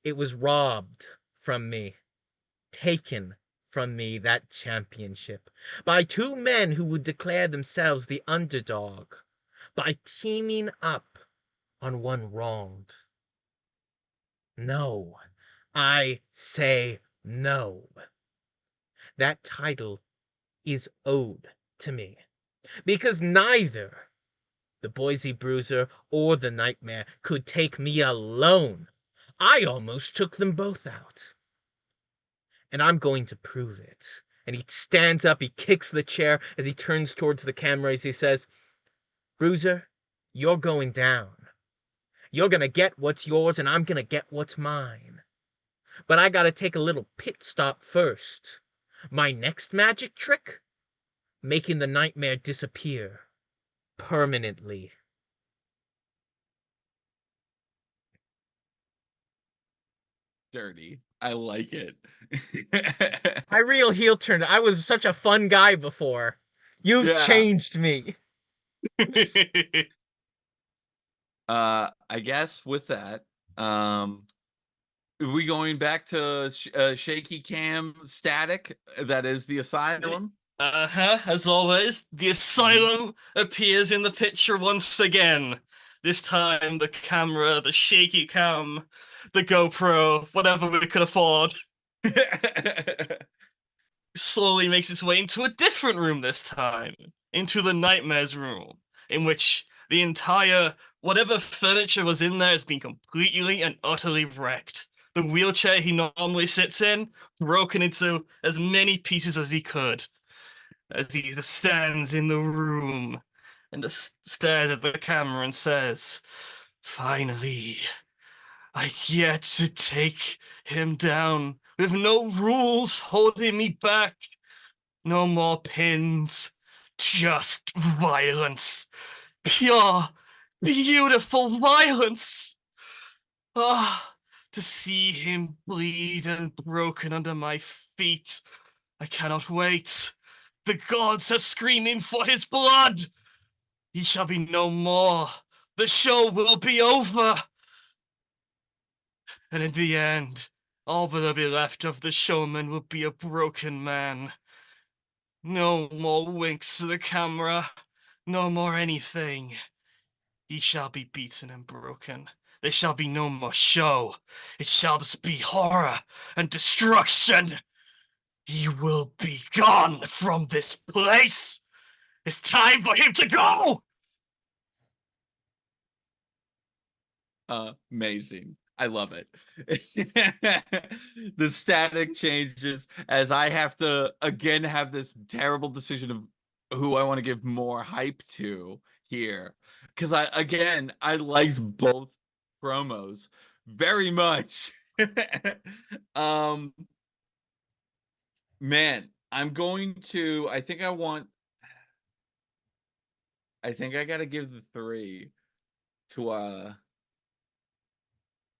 "It was robbed from me, taken from me, that championship, by two men who would declare themselves the underdog, by teaming up on one wronged. No, I say no. That title is owed to me, because neither the Boise Bruiser or the Nightmare could take me alone. I almost took them both out. And I'm going to prove it." And he stands up, he kicks the chair as he turns towards the camera as he says, "Bruiser, you're going down. You're gonna get what's yours and I'm gonna get what's mine. But I gotta take a little pit stop first. My next magic trick? Making the Nightmare disappear. Permanently." Dirty. I like it. My real heel turn. I was such a fun guy before. You've changed me. I guess with that, are we going back to shaky cam static? That is the asylum. As always, the asylum appears in the picture once again. This time, the camera, the shaky cam, the GoPro, whatever we could afford, slowly makes its way into a different room this time. Into the Nightmare's room, in which the entire, whatever furniture was in there has been completely and utterly wrecked. The wheelchair he normally sits in, broken into as many pieces as he could. As he stands in the room and stares at the camera and says, "Finally, I get to take him down with no rules holding me back. No more pins, just violence. Pure, beautiful violence. Ah, to see him bleed and broken under my feet. I cannot wait. The gods are screaming for his blood. He shall be no more. The show will be over. And in the end, all that'll be left of the Showman will be a broken man. No more winks to the camera. No more anything. He shall be beaten and broken. There shall be no more show. It shall just be horror and destruction. He will be gone from this place. It's time for him to go. Amazing. I love it. The static changes as I have to again have this terrible decision of who I want to give more hype to here. Because I liked both promos very much. Man, I'm going to I think I gotta give the 3 to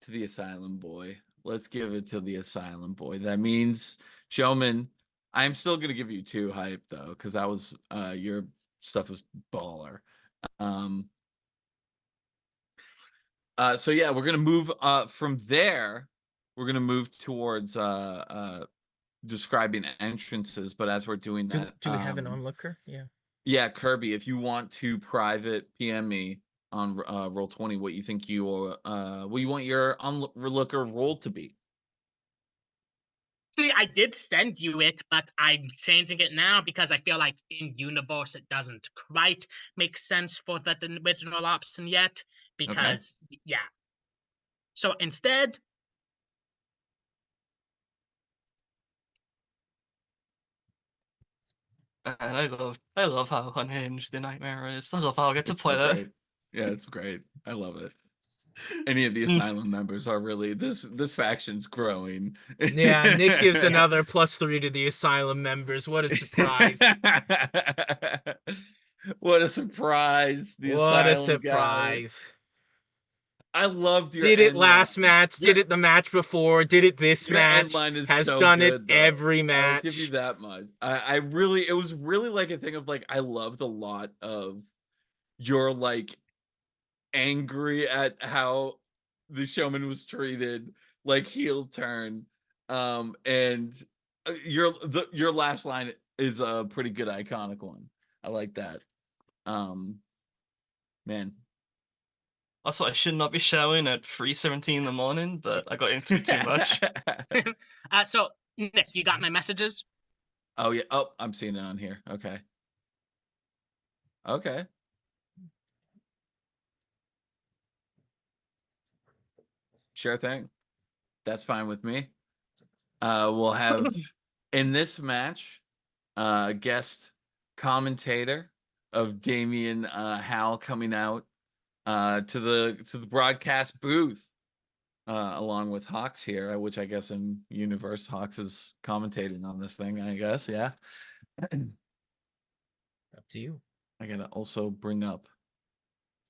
the Asylum Boy. Let's give it to the Asylum Boy. That means Showman. I'm still gonna give you 2 hype though, because that was your stuff was baller. So yeah, we're gonna move from there. We're gonna move towards describing entrances. But as we're doing that, do we have an onlooker? Yeah. Yeah, Kirby, if you want to private PM me on Roll20, what you think you want your onlooker role to be. See, I did send you it, but I'm changing it now because I feel like in universe it doesn't quite make sense for that original option yet. Because yeah. So instead, and I love how unhinged the Nightmare is. I love how I get to play so that. great. Yeah, it's great. I love it. Any of the Asylum members are really this faction's growing. Yeah, Nick gives another +3 to the Asylum members. What a surprise. What a surprise. The What a Asylum surprise. guy. I loved your Did it end last line. match, did it the match before, did it this Your match. end line is has so done good, it though. every match. I'll give you that much. I really, it was really like a thing of like, I loved a lot of your like angry at how the Showman was treated, like heel turn. And your last line is a pretty good iconic one. I like that. Man. Also, I should not be showering at 3:17 in the morning, but I got into it too much. so Nick, you got my messages? Oh yeah. Oh, I'm seeing it on here. Okay. Okay. Sure thing. That's fine with me. We'll have in this match guest commentator of Damien Hal coming out to the broadcast booth along with Hawks here, which I guess in universe Hawks is commentating on this thing, I guess. Yeah. Up to you. I gotta also bring up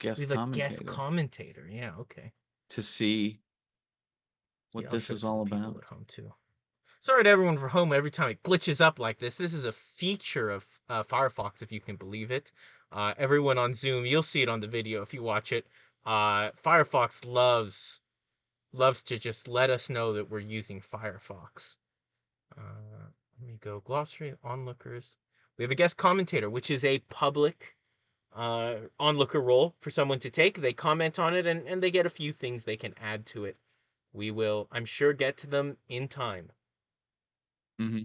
guest commentator. Yeah, okay. To see what this is all about. At home too. Sorry to everyone for home. Every time it glitches up like this is a feature of Firefox, if you can believe it. Everyone on Zoom, you'll see it on the video if you watch it. Firefox loves to just let us know that we're using Firefox. Let me go glossary onlookers. We have a guest commentator, which is a public onlooker role for someone to take. They comment on it and they get a few things they can add to it. We will, I'm sure, get to them in time. Mm-hmm.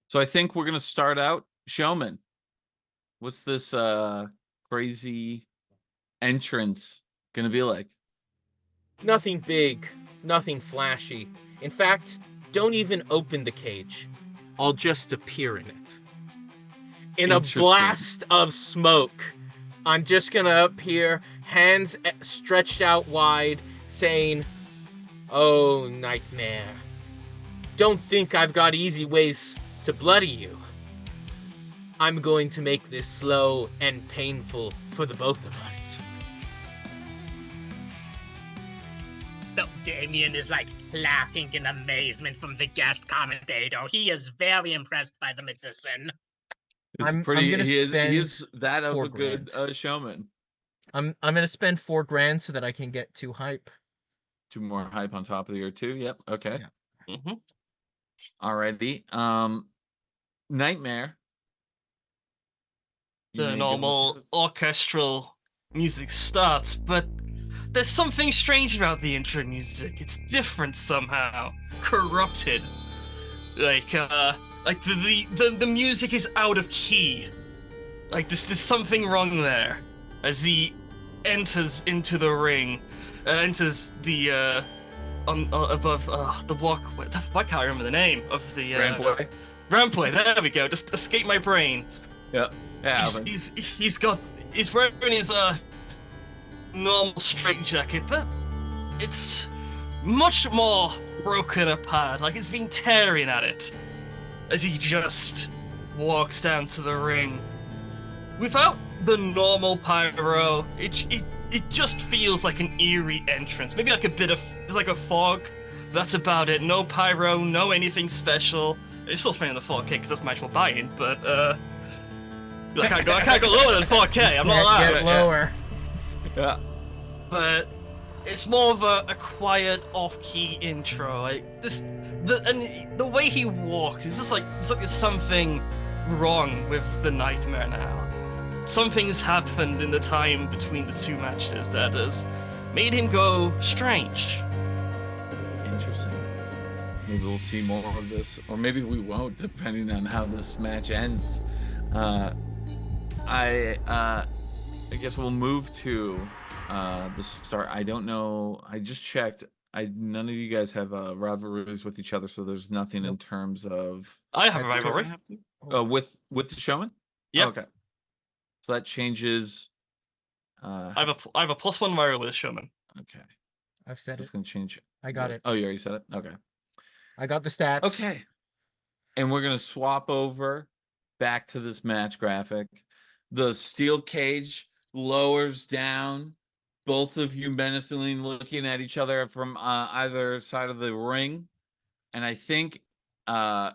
So I think we're gonna start out Showman. What's this crazy entrance gonna be like? Nothing big, nothing flashy. In fact, don't even open the cage. I'll just appear in it. In a blast of smoke, I'm just gonna appear, hands stretched out wide, saying, "Oh, Nightmare, don't think I've got easy ways to bloody you. I'm going to make this slow and painful for the both of us." So Damien is like laughing in amazement from the guest commentator. He is very impressed by the musician. He is that of a good showman. I'm gonna spend $4,000 so that I can get 2 hype. 2 more hype on top of your 2. Yep. Okay. Yeah. Mm-hmm. Alrighty. Nightmare. The normal orchestral music starts, but there's something strange about the intro music. It's different somehow, corrupted. Like the music is out of key. Like there's something wrong there. As he enters into the ring, enters the above the walkway. I can't remember the name of the Rampway. Rampway. There we go. Just escaped my brain. Yeah. Yeah. He's wearing his normal straitjacket, but it's much more broken apart. Like it's been tearing at it as he just walks down to the ring. Without the normal pyro, it just feels like an eerie entrance. Maybe like a bit of, there's like a fog. That's about it. No pyro, no anything special. It's still spending the 4K because that's my actual buy-in, but I can't go lower than 4K. I'm not allowed. Get lower. Yeah. But it's more of a quiet, off-key intro. Like the way he walks, it's like there's something wrong with the Nightmare now. Something's happened in the time between the two matches that has made him go strange. Interesting. Maybe we'll see more of this, or maybe we won't, depending on how this match ends. I guess we'll move to the start. I don't know. I just checked. None of you guys have rivalries with each other, so there's nothing in terms of. I have a rivalry. With the Showman. Yeah. Okay. So that changes. I have a +1 rivalry with Showman. Okay. I've said It's gonna change. I got it. Oh, you already said it. Okay. I got the stats. Okay. And we're gonna swap over back to this match graphic. The steel cage lowers down. Both of you menacingly looking at each other from either side of the ring. And I think, I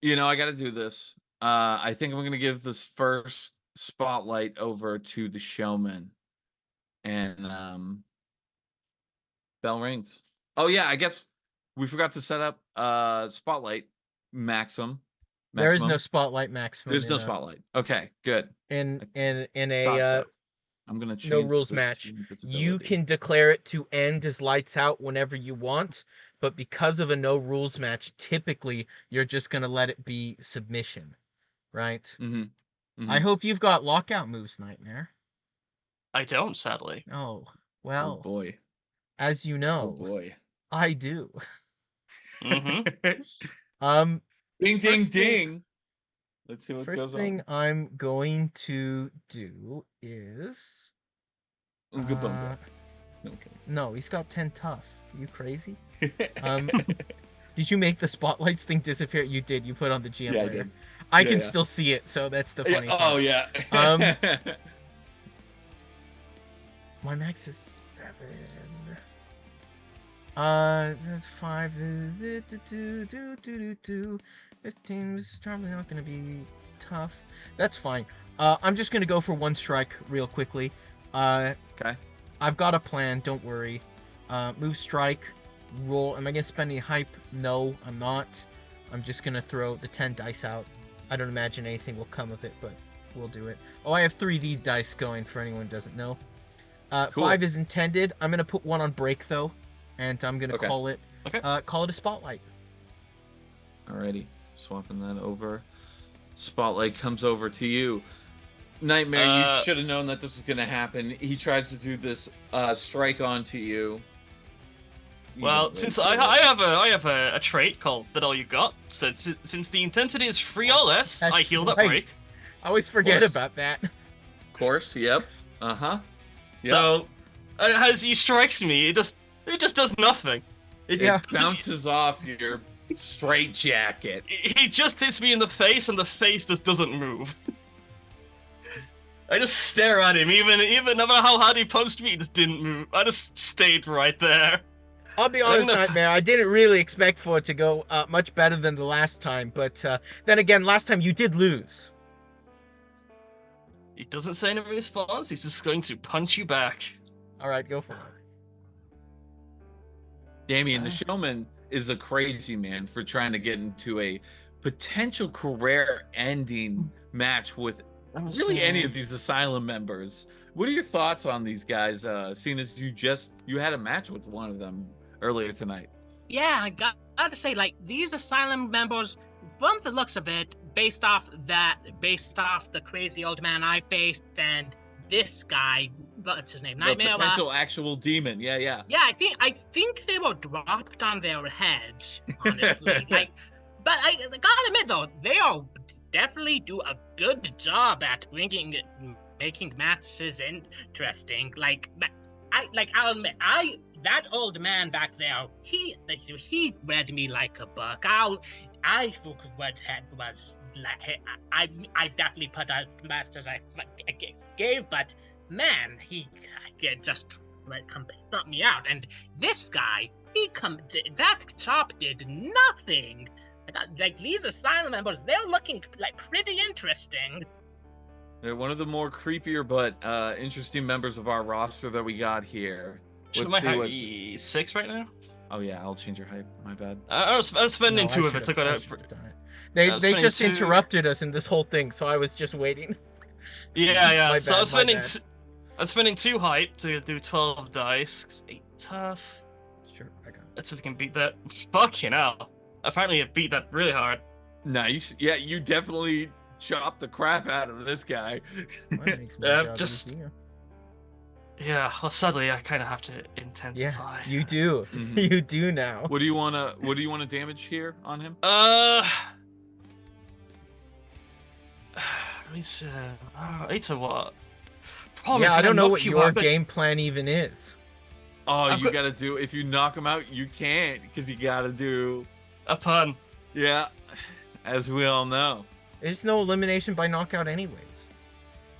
got to do this. I think I'm going to give this first spotlight over to the Showman. And bell rings. Oh, yeah, I guess we forgot to set up spotlight maximum. There is no spotlight maximum. There's no spotlight. Okay, good. In a I'm gonna change no rules match. You can declare it to end as lights out whenever you want, but because of a no rules match, typically you're just gonna let it be submission, right? Mm-hmm. Mm-hmm. I hope you've got lockout moves, Nightmare. I don't, sadly. Oh well. Oh boy. As you know, oh boy, I do. Mm-hmm. Ding ding ding. Let's see what goes on. First thing I'm going to do is Oonga Boonga. Okay. No, he's got 10 tough. Are you crazy? Did you make the spotlights thing disappear? You did. You put on the GM layer. I did. I can still see it, so that's the funny thing. Oh yeah. My max is 7. That's 5. 15. This is probably not going to be tough. That's fine. I'm just going to go for one strike real quickly. Okay. I've got a plan. Don't worry. Move strike. Roll. Am I going to spend any hype? No, I'm not. I'm just going to throw the 10 dice out. I don't imagine anything will come of it, but we'll do it. Oh, I have 3D dice going for anyone who doesn't know. Cool. 5 is intended. I'm going to put 1 on break, though. And I'm going to call it call it a spotlight. Alrighty. Swapping that over. Spotlight comes over to you. Nightmare, you should have known that this was going to happen. He tries to do this strike onto you. Well, since I have a trait called that all you got, so since the intensity is 3 or less, I heal that break. I always forget about that. Of course, yep. Uh-huh. Yep. So, as he strikes me, it just does nothing. It bounces off your straight jacket. He just hits me in the face, and the face just doesn't move. I just stare at him, even no matter how hard he punched me, he just didn't move. I just stayed right there. I'll be honest, Nightmare, I didn't really expect for it to go much better than the last time, but then again, last time you did lose. He doesn't say any response, he's just going to punch you back. Alright, go for it. Damien, the Showman is a crazy man for trying to get into a potential career-ending match with really any of these asylum members. What are your thoughts on these guys, seeing as you had a match with one of them earlier tonight? Yeah, I gotta say, like, these asylum members, from the looks of it, based off the crazy old man I faced and this guy, what's his name? Nightmare. The potential actual demon. Yeah. Yeah, I think they were dropped on their heads, honestly. But I gotta admit though, they are definitely do a good job at making matches interesting. I'll admit, that old man back there, he read me like a book. I took what was like, I definitely put out the masters I gave, but man, he just got me out. And this guy, that chop did nothing. Like, these asylum members, they're looking like pretty interesting. They're one of the more creepier but interesting members of our roster that we got here. Should my height be 6 right now? Oh yeah, I'll change your height. My bad. I was spending 2 of it. Took it out. They just interrupted us in this whole thing, so I was just waiting. Yeah. So I was spending 2 height to do 12 dice. 8 tough. Sure, I got it. Let's see if we can beat that. Fucking hell. Apparently it beat that really hard. Nice. Yeah, you definitely chopped the crap out of this guy. Yeah, well, sadly, I kind of have to intensify. Yeah, you do. Mm-hmm. You do now. What do you wanna damage here on him? It's what? I don't know what your game plan even is. Oh, you gotta do. If you knock him out, you can't, because you gotta do a pun. Yeah, as we all know. There's no elimination by knockout, anyways.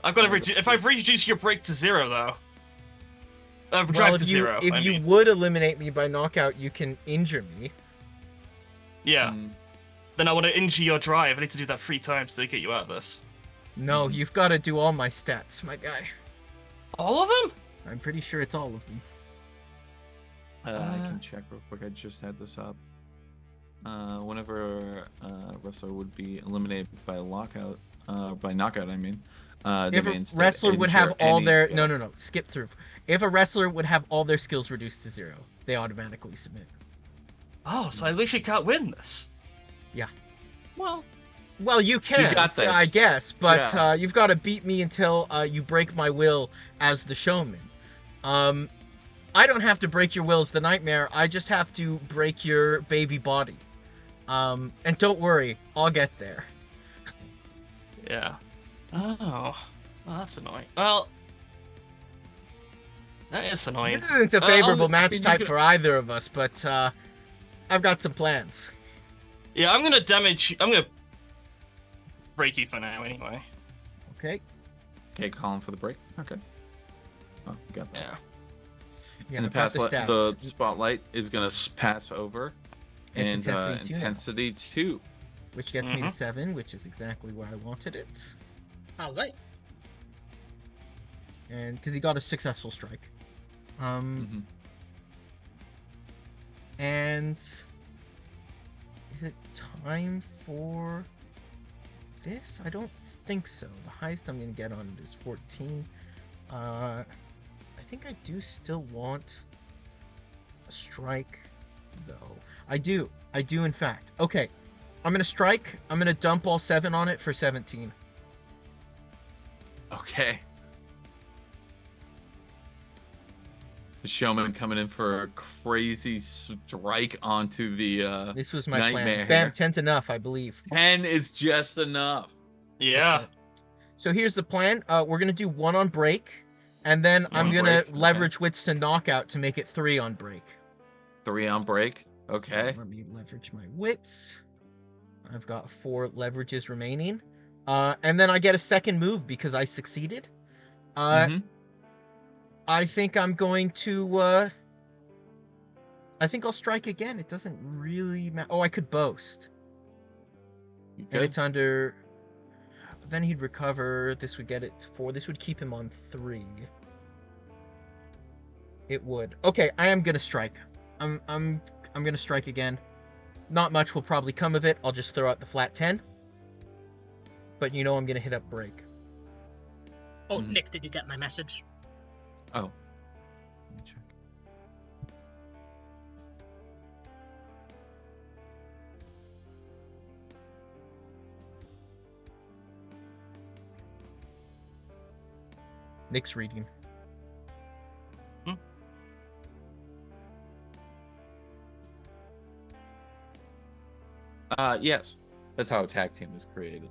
I've got to if I reduce your break to 0, though. Drive to 0. If you would eliminate me by knockout, you can injure me. Yeah. Then I want to injure your drive. I need to do that 3 times to get you out of this. No, you've got to do all my stats, my guy. All of them? I'm pretty sure it's all of them. I can check real quick. I just had this up. Whenever a wrestler would be eliminated by lockout, by knockout, I mean. If a wrestler would have all their... No, skip through. If a wrestler would have all their skills reduced to 0, they automatically submit. Oh, so I literally can't win this. Yeah. Well, you can, you got this. I guess, but you've got to beat me until you break my will as the showman. I don't have to break your will as the nightmare, I just have to break your baby body. And don't worry, I'll get there. Yeah. Oh, well, that's annoying. Well, that is annoying. This isn't a favorable match type for either of us, but I've got some plans. Yeah, I'm gonna break you for now anyway. Okay. Okay, calling for the break. Okay. Oh, got that. Yeah. And the spotlight is gonna pass over. It's and intensity 2. Which gets me to 7, which is exactly where I wanted it. All right. And because he got a successful strike. And is it time for this? I don't think so. The highest I'm going to get on it is 14. I think I do still want a strike, though. I do in fact. Okay, I'm going to strike. I'm going to dump all 7 on it for 17. Okay. The showman coming in for a crazy strike onto the this was my nightmare. Plan. Bam, 10's enough, I believe. 10 is just enough. Yeah. So here's the plan. We're going to do 1 on break, and then I'm going to leverage wits to knockout to make it 3 on break. 3 on break? Okay. Let me leverage my wits. I've got 4 leverages remaining. And then I get a second move because I succeeded. I think I'm going to, I think I'll strike again. It doesn't really matter. Oh, I could boast. And it's under... Then he'd recover. This would get it to 4. This would keep him on 3. It would. Okay, I am gonna strike. I'm gonna strike again. Not much will probably come of it. I'll just throw out the flat 10. But you know I'm gonna hit up break. Oh, Nick, did you get my message? Oh. Let me check. Nick's reading. Yes. That's how a tag team is created.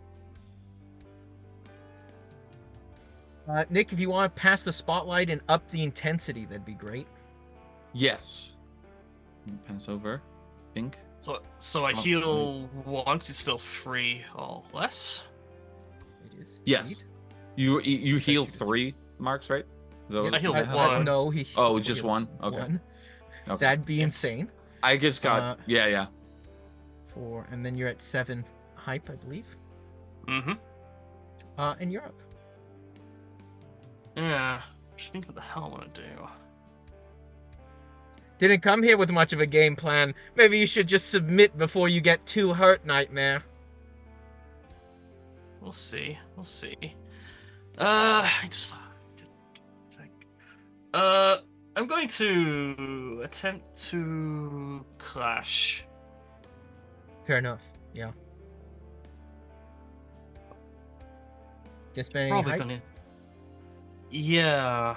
Nick, if you want to pass the spotlight and up the intensity, that'd be great. Yes. Pass over. Think. So I heal once, it's still 3 or less? It is. Yes. Indeed. You heal 3 marks, right? I healed one. No, he. Oh, he just heals one? Okay. One. Okay. That'd be insane. I just got yeah. 4, and then you're at 7 hype, I believe. Mm-hmm. And you're up. Yeah. Just think what the hell I want to do. Didn't come here with much of a game plan. Maybe you should just submit before you get too hurt, Nightmare. We'll see. I just think. I'm going to attempt to clash. Fair enough. Yeah. Just spend any Probably hype? gonna. Yeah.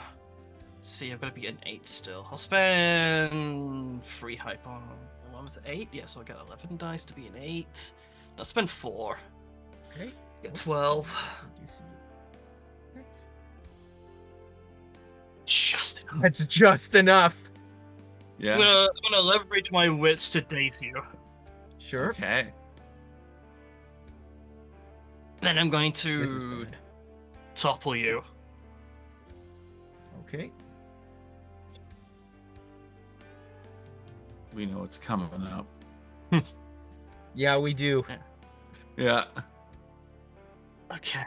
Let's see, I've got to be an 8 still. I'll spend 3 hype on. What was it? 8? Yeah, so I got 11 dice to be an 8. I'll spend 4. Okay. Get 12. Just enough. That's just enough. Yeah. I'm gonna leverage my wits to daze you. Sure. Okay. Then I'm going This is to bad. topple you. Okay. We know it's coming up. Yeah, we do. Yeah. Okay.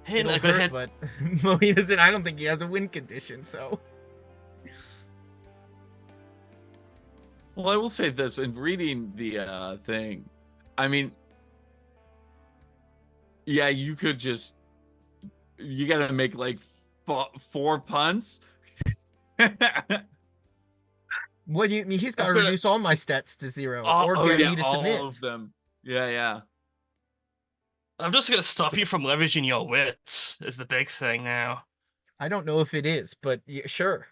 Hey, It'll I got hurt, hit. but well, he doesn't. I don't think he has a win condition. So. Well, I will say this in reading the thing. I mean, yeah, you could just. You gotta make like 4 puns. What do you mean? He's got to reduce all my stats to 0, or get me to submit. All of them. Yeah. I'm just gonna stop you from leveraging your wits. Is the big thing now. I don't know if it is, but yeah, sure.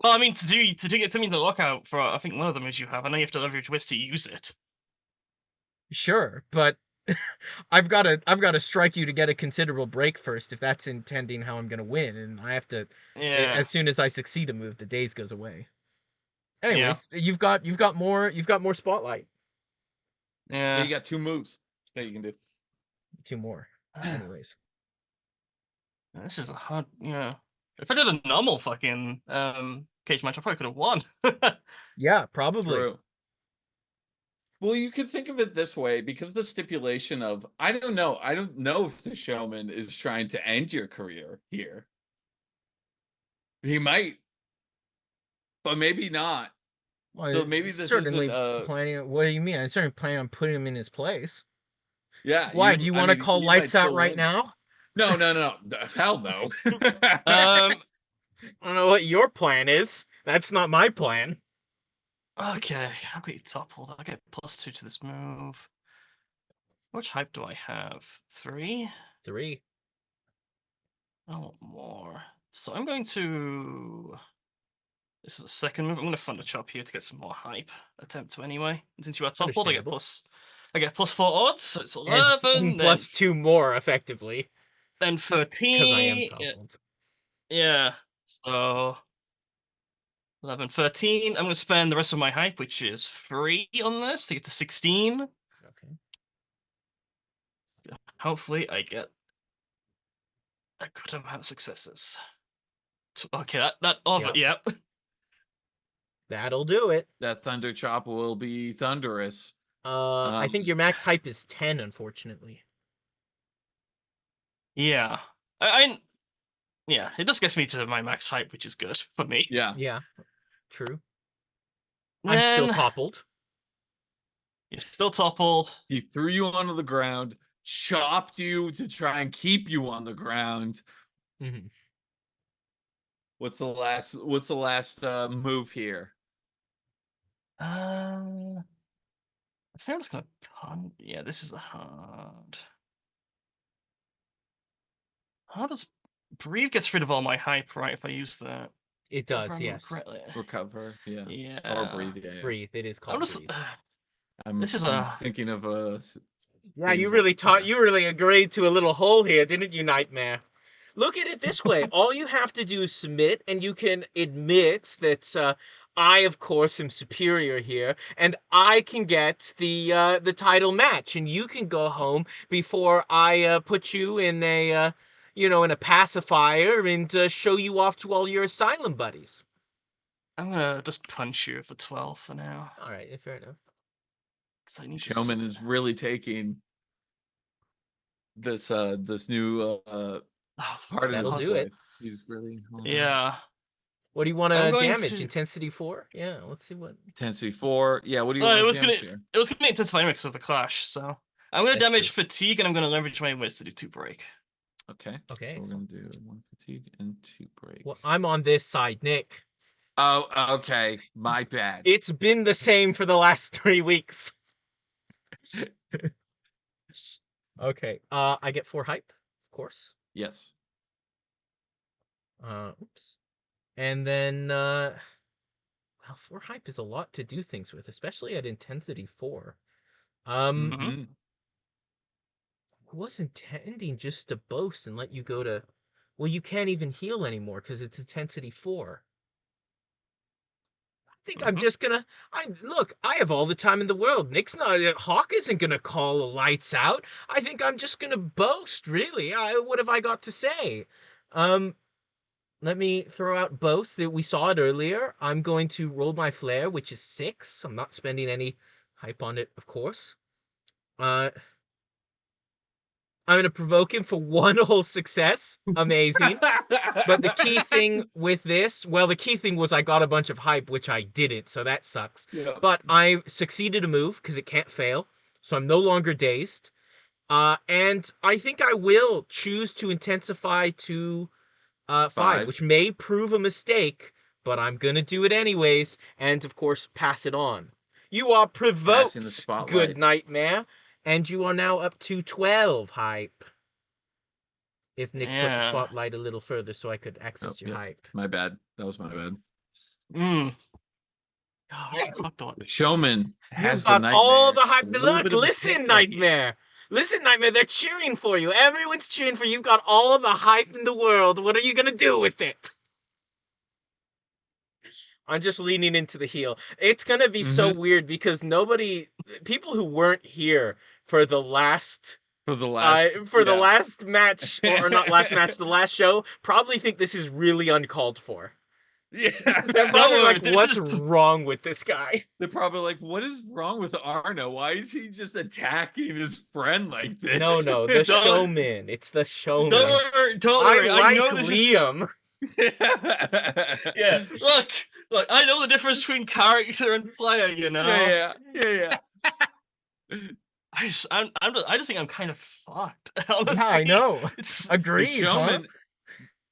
Well, I mean, to get me the lookout for, I think one of them is you have. I know you have to leverage wits to use it. Sure, but I've got to strike you to get a considerable break first, if that's intending how I'm gonna win, and I have to. Yeah. As soon as I succeed a move, the daze goes away. Anyways, you've got more spotlight. Yeah. You got 2 moves that you can do. 2 more. Anyways. This is a hard. Yeah. If I did a normal fucking cage match, I probably could have won. Yeah, probably. True. Well, you could think of it this way, because the stipulation of I don't know if the showman is trying to end your career here. He might, but maybe not. Well, So maybe this certainly isn't, planning. What do you mean? I'm certainly planning on putting him in his place. Yeah. Why? Do you want to call lights out right now? No. Hell no. I don't know what your plan is. That's not my plan. Okay, I'll get you toppled. I'll get +2 to this move. How much hype do I have? 3? 3. I want more. So I'm going to. This is the second move. I'm going to fund a chop here to get some more hype. Attempt to anyway. And since you are toppled, I get +4 odds, so it's 11. And plus 2 more, effectively. Then 13. Because I am toppled. Yeah. So 11, 13. I'm going to spend the rest of my hype, which is 3 on this, to get to 16. Okay. Hopefully, I get a good amount of successes. Okay, that over, yep. That'll do it. That thunder chop will be thunderous. I think your max hype is 10, unfortunately. Yeah. Yeah, it just gets me to my max hype, which is good for me. Yeah. Yeah. True. Then, I'm still toppled. You're still toppled. He threw you onto the ground, chopped you to try and keep you on the ground. Mm-hmm. What's the last move here? I think I'm just gonna punt. Yeah, this is a hard. How does breathe gets rid of all my hype, right? If I use that. It If does, I remember yes. correctly. Recover, yeah. Yeah. Or breathe, yeah. Breathe. It is I'm called just. breathe. This is I'm thinking of Yeah, you games really like that. you really agreed to a little hole here, didn't you, Nightmare? Look at it this way. All you have to do is submit, and you can admit that I, of course, am superior here, and I can get the title match, and you can go home before I put you in a in a pacifier and show you off to all your asylum buddies. I'm gonna just punch you for 12 for now. All right, fair enough. Because I need Showman to... is really taking this new part That'll of his do it. life. He's really Yeah. What do you want I'm to going damage? to- Intensity 4? Yeah, let's see what. Intensity 4. Yeah, what do you Oh, want it to was damage gonna here? it was gonna intensify mix of the clash, so I'm gonna That's damage true. fatigue and I'm gonna leverage my whiz to do 2 break. Okay. Okay, So we're so- gonna do 1 fatigue and 2 break. Well, I'm on this side, Nick. Oh, okay. My bad. It's been the same for the last 3 weeks. Okay, I get 4 hype, of course. Yes. Oops. And then, well, 4 hype is a lot to do things with, especially at intensity 4. Mhm. I was intending just to boast and let you go to... Well, you can't even heal anymore because it's intensity 4. I think I'm just gonna... Look, I have all the time in the world. Nick's not... Hawk isn't gonna call the lights out. I think I'm just gonna boast, really. What have I got to say? Let me throw out boast. We saw it earlier. I'm going to roll my flare, which is 6. I'm not spending any hype on it, of course. I'm going to provoke him for 1 whole success. Amazing. But the key thing with this, well, the key thing was I got a bunch of hype, which I didn't, so that sucks. Yeah. But I succeeded a move, because it can't fail, so I'm no longer dazed. And I think I will choose to intensify to 5, which may prove a mistake, but I'm going to do it anyways, and of course, pass it on. You are provoked, Passing the spotlight. good Nightmare, and you are now up to 12 hype. If Nick put the spotlight a little further so I could access your hype. My bad. That was my bad. Showman has got the all the hype. A little Look, bit of a listen, tick Nightmare. Listen, Nightmare, they're cheering for you. Everyone's cheering for you. You've got all the hype in the world. What are you going to do with it? I'm just leaning into the heel. It's going to be so weird because people who weren't here for the last... the last match, or not last match, the last show, probably think this is really uncalled for. Yeah. They're probably like, what's wrong with this guy? They're probably like, what is wrong with Arnoux? Why is he just attacking his friend like this? No, the showman. It's the showman. Don't worry. I like know this Liam. Yeah, look, I know the difference between character and player, you know? Yeah. I just think I'm kind of fucked. Honestly. Yeah, I know. Agreed. The showman,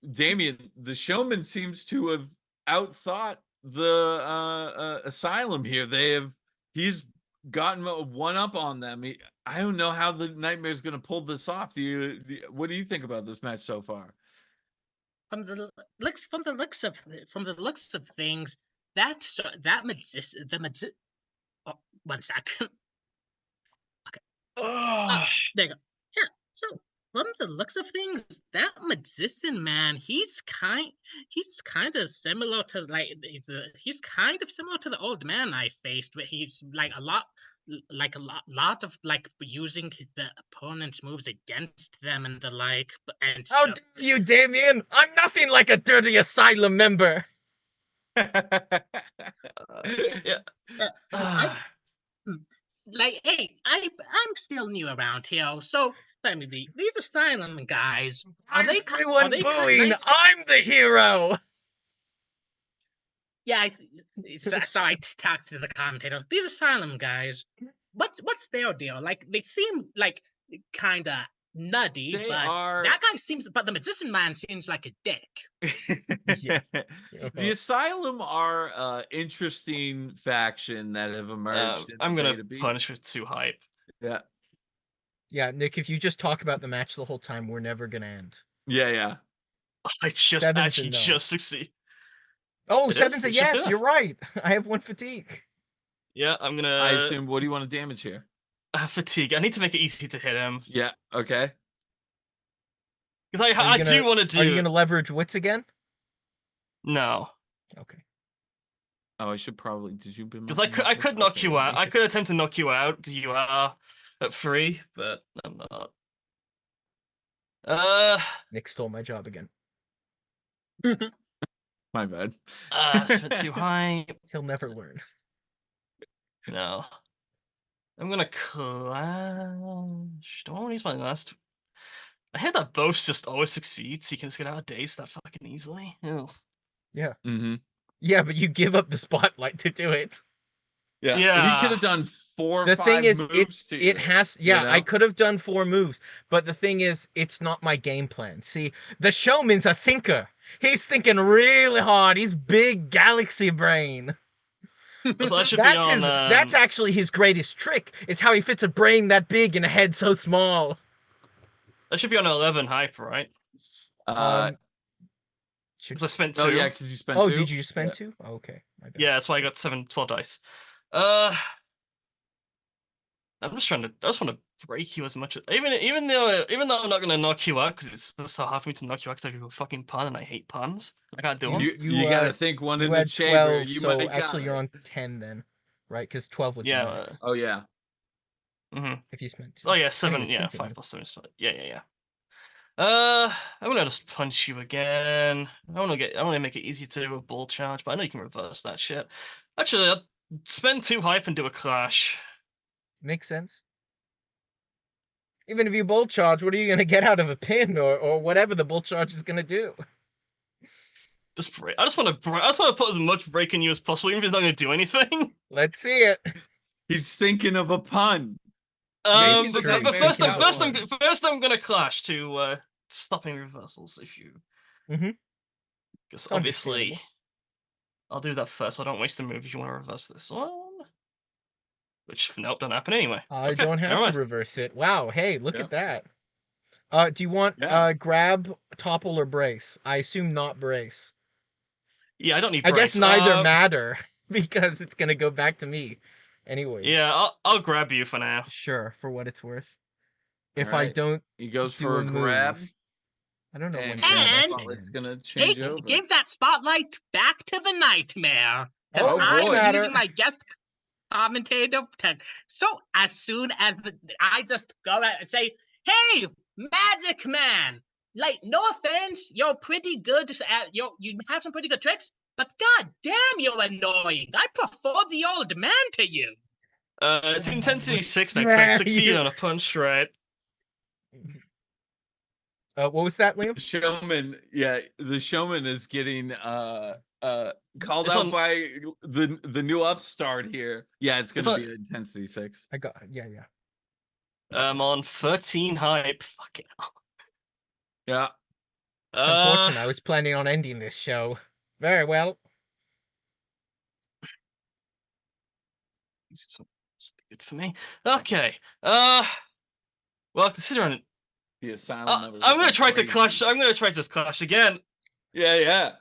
Damien, the showman seems to have outthought the asylum here. He's gotten one up on them. I don't know how the Nightmare's going to pull this off. What do you think about this match so far? From the looks of things, oh, 1 second. Okay. There you go. Yeah. So from the looks of things, that magician man, he's kind of similar to he's kind of similar to the old man I faced, but he's a lot of using the opponent's moves against them and the like. And how dare you, Damien? I'm nothing like a dirty asylum member. Hey, I'm still new around here, so let me be. These asylum guys, are they booing? Nice? I'm the hero. Yeah, so I talked to the commentator. These asylum guys, what's their deal? They seem like kind of nutty, They but are- that guy seems. But the magician man seems like a dick. Yeah. The Asylum are interesting faction that have emerged. in I'm the gonna beta beat. punish with 2 hype. Yeah, Yeah, Nick, if you just talk about the match the whole time, we're never gonna end. yeah. I just Seven's a actually no. just succeed. Oh, It seven's is? a It's just yes, enough. you're right. I have 1 fatigue. Yeah, I'm gonna I assume. What do you want to damage here? fatigue. I need to make it easy to hit him Yeah. Okay. because Are you I gonna- do want to do. Are you gonna leverage wits again? No, Okay. Oh, I should probably. Did you? because I could knock you out. I could attempt to knock you out because you are at 3, but I'm not. Nick stole my job again. My bad. Spent 2 hype. He'll never learn. No. I'm gonna clash. Don't want to use my last. I hear that both just always succeeds, so you can just get out of daze that fucking easily. Ugh. Yeah. Mm-hmm. Yeah, but you give up the spotlight to do it. Yeah. Yeah. He could have done 4 or The 5 thing is, moves to it has. Yeah, you I know? could have done 4 moves, but the thing is, it's not my game plan. See, the showman's a thinker. He's thinking really hard. He's big galaxy brain. So that should That's be on. his. That's actually his greatest trick. Is how he fits a brain that big in a head so small. That should be on 11 hype, right? Should... Because I spent 2. Oh yeah, because you spent. Oh, 2? did you just spend Yeah. 2? Oh, okay. My bad. Yeah, that's why I got 12 dice. I just want to break you as much as even though I'm not gonna knock you out because it's so hard for me to knock you out because I do a fucking pun and I hate puns. I can't do them. You gotta think one in You the had chamber. 12, You so might actually got you're it. on 10 then, right? Because 12 was Yeah, the max. Oh yeah. Mm-hmm. If you spent 2. Oh yeah, 7. Anyways, Yeah, continue. 5 plus 7 is 5. Yeah. I'm gonna just punch you again. I wanna make it easy to do a ball charge, but I know you can reverse that shit. Actually, I'll spend 2 hype and do a clash. Makes sense. Even if you bull charge, what are you gonna get out of a pin or whatever the bull charge is gonna do? Just break. I just want to put as much break in you as possible, even if it's not gonna do anything. Let's see it. He's thinking of a pun. Yeah, But sure, first, thinking of I'm gonna clash to stopping reversals if you. Mhm. Because obviously, Understandable. I'll do that first. So I don't waste a move if you want to reverse this one. Which nope, don't happen anyway. I Okay, don't have never to mind. reverse it. Wow, hey, look Yeah. at that. Do you want grab, topple, or brace? I assume not brace. Yeah, I don't need. I guess brace. neither matter because it's gonna go back to me. Anyways. Yeah, I'll grab you for now. Sure, for what it's worth. If All I right. don't He goes do for a move, grab. I don't know when And grab And- actually Spotlight's ends. gonna change over. Give that spotlight back to the nightmare. Because Oh, I'm boy. using my guest commentator. So as soon as I just go out and say, "Hey, Magic Man, like no offense, you're pretty good. You have some pretty good tricks, but god damn, you're annoying. I prefer the old man to you." It's intensity 6 next. Yeah, I succeeded you- on a punch, right? What was that, Liam? The showman is getting called It's out on- by the new upstart here. Yeah, it's It's gonna on- be intensity 6. I got yeah. I'm on 13 hype. Fucking hell. Yeah. It's unfortunate. I was planning on ending this show. Very well. It's good for me. Okay. Well, considering The asylum. I'm gonna try to clash. I'm gonna try to clash again. Yeah.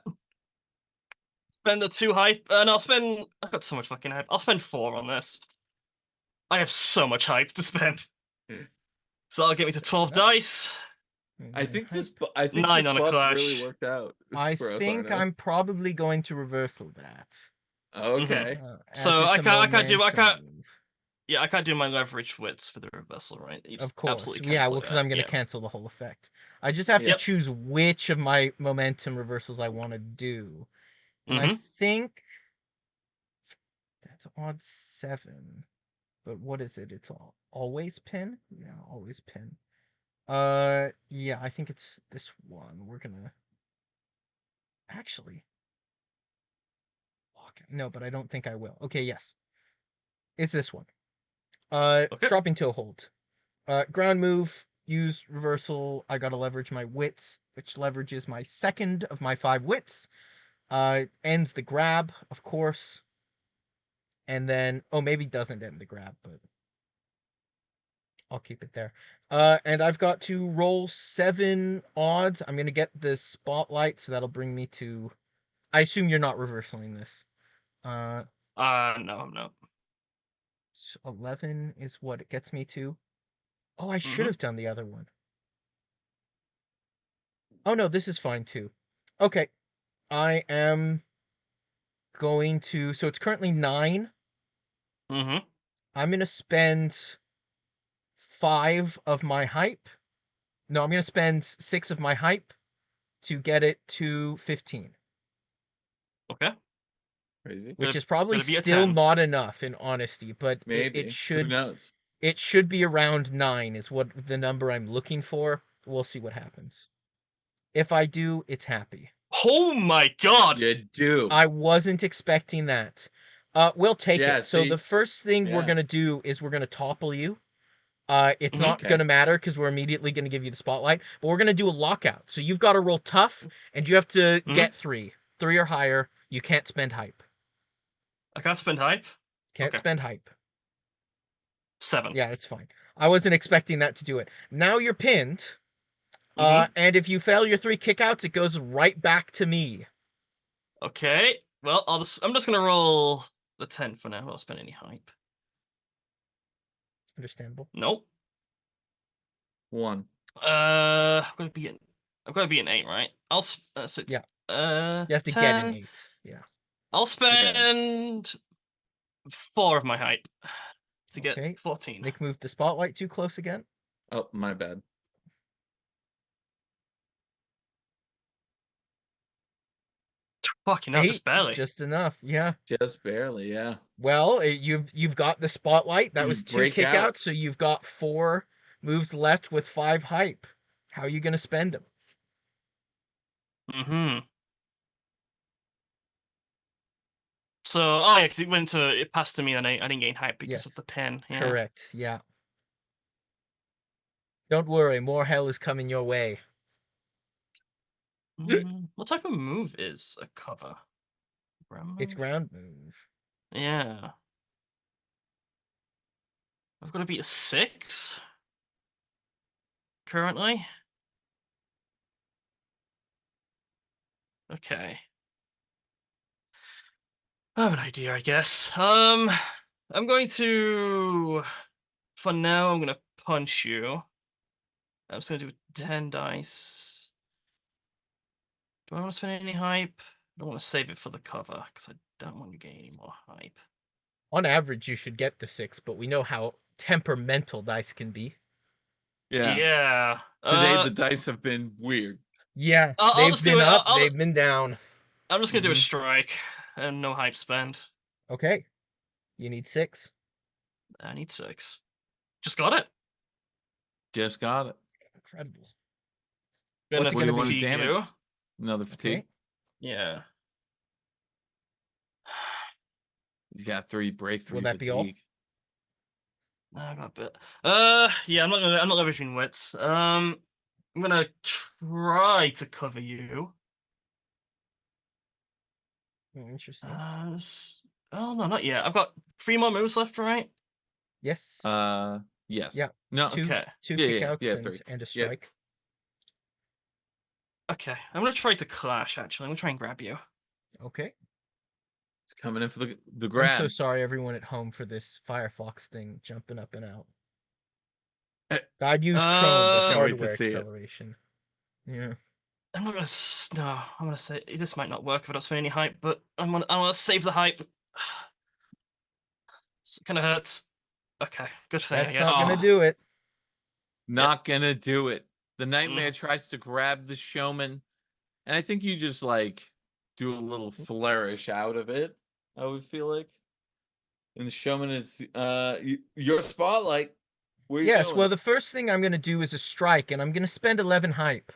Spend the 2 hype, and I've got so much fucking hype. I'll spend 4 on this. I have so much hype to spend. So that'll get me to 12 dice. I think 9 this on a buff clash. really worked out. I for us, think Arnoux. I'm probably going to reversal that. Okay. As So it's I a can't do- I momentum can't- move. Yeah, I can't do my leverage wits for the reversal, right? You just Of course. absolutely Yeah, cancel well, because that, I'm going to yeah. cancel the whole effect. I just have to Yep. choose which of my momentum reversals I want to do. And I think that's odd 7. But what is it? It's always pin? Yeah, always pin. Yeah, I think it's this one. We're gonna actually lock it. No, but I don't think I will. Okay, yes. It's this one. Okay. Dropping to a hold. Ground move, use reversal. I gotta leverage my wits, which leverages my second of my 5 wits. Ends the grab, of course. And then, maybe doesn't end the grab, but I'll keep it there. And I've got to roll 7 odds. I'm gonna get the spotlight, so that'll bring me to... I assume you're not reversaling this. No, I'm not. 11 is what it gets me to. Oh, I should have done the other one. Oh no, this is fine too. Okay. I am going to... So it's currently 9. Mm-hmm. I'm going to spend 5 of my hype. No, I'm going to spend 6 of my hype to get it to 15. Okay. Crazy. Which is probably Gonna be a still 10. not enough, in honesty, but Maybe. it should... Who knows? It should be around 9 is what the number I'm looking for. We'll see what happens. If I do, it's happy. Oh my god! You do. I wasn't expecting that. We'll take it. So See? the first thing we're Yeah. going to do is we're going to topple you. It's not Okay. going to matter because we're immediately going to give you the spotlight, but we're going to do a lockout. So you've got to roll tough, and you have to get 3. 3 or higher. You can't spend hype. I can't spend hype? Can't spend hype. 7. Yeah, it's fine. I wasn't expecting that to do it. Now you're pinned. And if you fail your 3 kickouts, it goes right back to me. Okay. Well, I'm just gonna roll the 10 for now. I won't spend any hype. Understandable. Nope. 1. I've got to be an 8, right? I'll so it's, Yeah. You have to 10. get an 8. Yeah. I'll spend 4 of my hype to Okay. get 14. Nick moved the spotlight too close again. Oh, my bad. Fucking hell, 8, just barely. just enough. Yeah. Just barely, yeah. Well, you've got the spotlight. That You was 2 break kickouts, out. so you've got 4 moves left with 5 hype. How are you gonna spend them? So, yeah, because it passed to me and I didn't gain hype because of the pin. Yeah. Correct. Yeah. Don't worry, more hell is coming your way. What type of move is a cover? Ground It's move? ground move. Yeah. I've got to be a 6 currently. Okay. I have an idea, I guess. I'm going to, for now, I'm going to punch you. I'm just going to do 10 dice. Do I want to spend any hype? I don't want to save it for the cover, because I don't want to get any more hype. On average, you should get the 6, but we know how temperamental dice can be. Yeah. Yeah. Today the dice have been weird. Yeah, I'll they've been up, they've been down. I'm just going to do a strike and no hype spend. Okay. You need 6. I need 6. Just got it. Just got it. Incredible. Gonna What's it gonna be? fatigue Damage? you. Another fatigue. Okay. Yeah. He's got 3 breakthrough Will that be all? fatigue. I got a bit. Yeah, I'm not leveraging wits. I'm gonna try to cover you. Interesting. Oh no, not yet. I've got 3 more moves left, right? Yes. Yes. Yeah. No. Two Okay. kickouts yeah, and 3. a strike. Okay, I'm gonna try to clash. Actually, I'm gonna try and grab you. Okay. It's coming in for the grab. I'm so sorry, everyone at home, for this Firefox thing jumping up and out. I'd use Chrome with Can't wait to hardware see it. acceleration. Yeah. I'm not gonna. No, I'm gonna say this might not work if I don't spend any hype, but I want to save the hype. It kind of hurts. Okay, good thing. That's I guess. not gonna do it. Not gonna do it. The nightmare tries to grab the showman, and I think you just like do a little flourish out of it. I would feel like. And the showman, it's your spotlight. What are you Yes, doing? well, the first thing I'm gonna do is a strike, and I'm gonna spend 11 hype.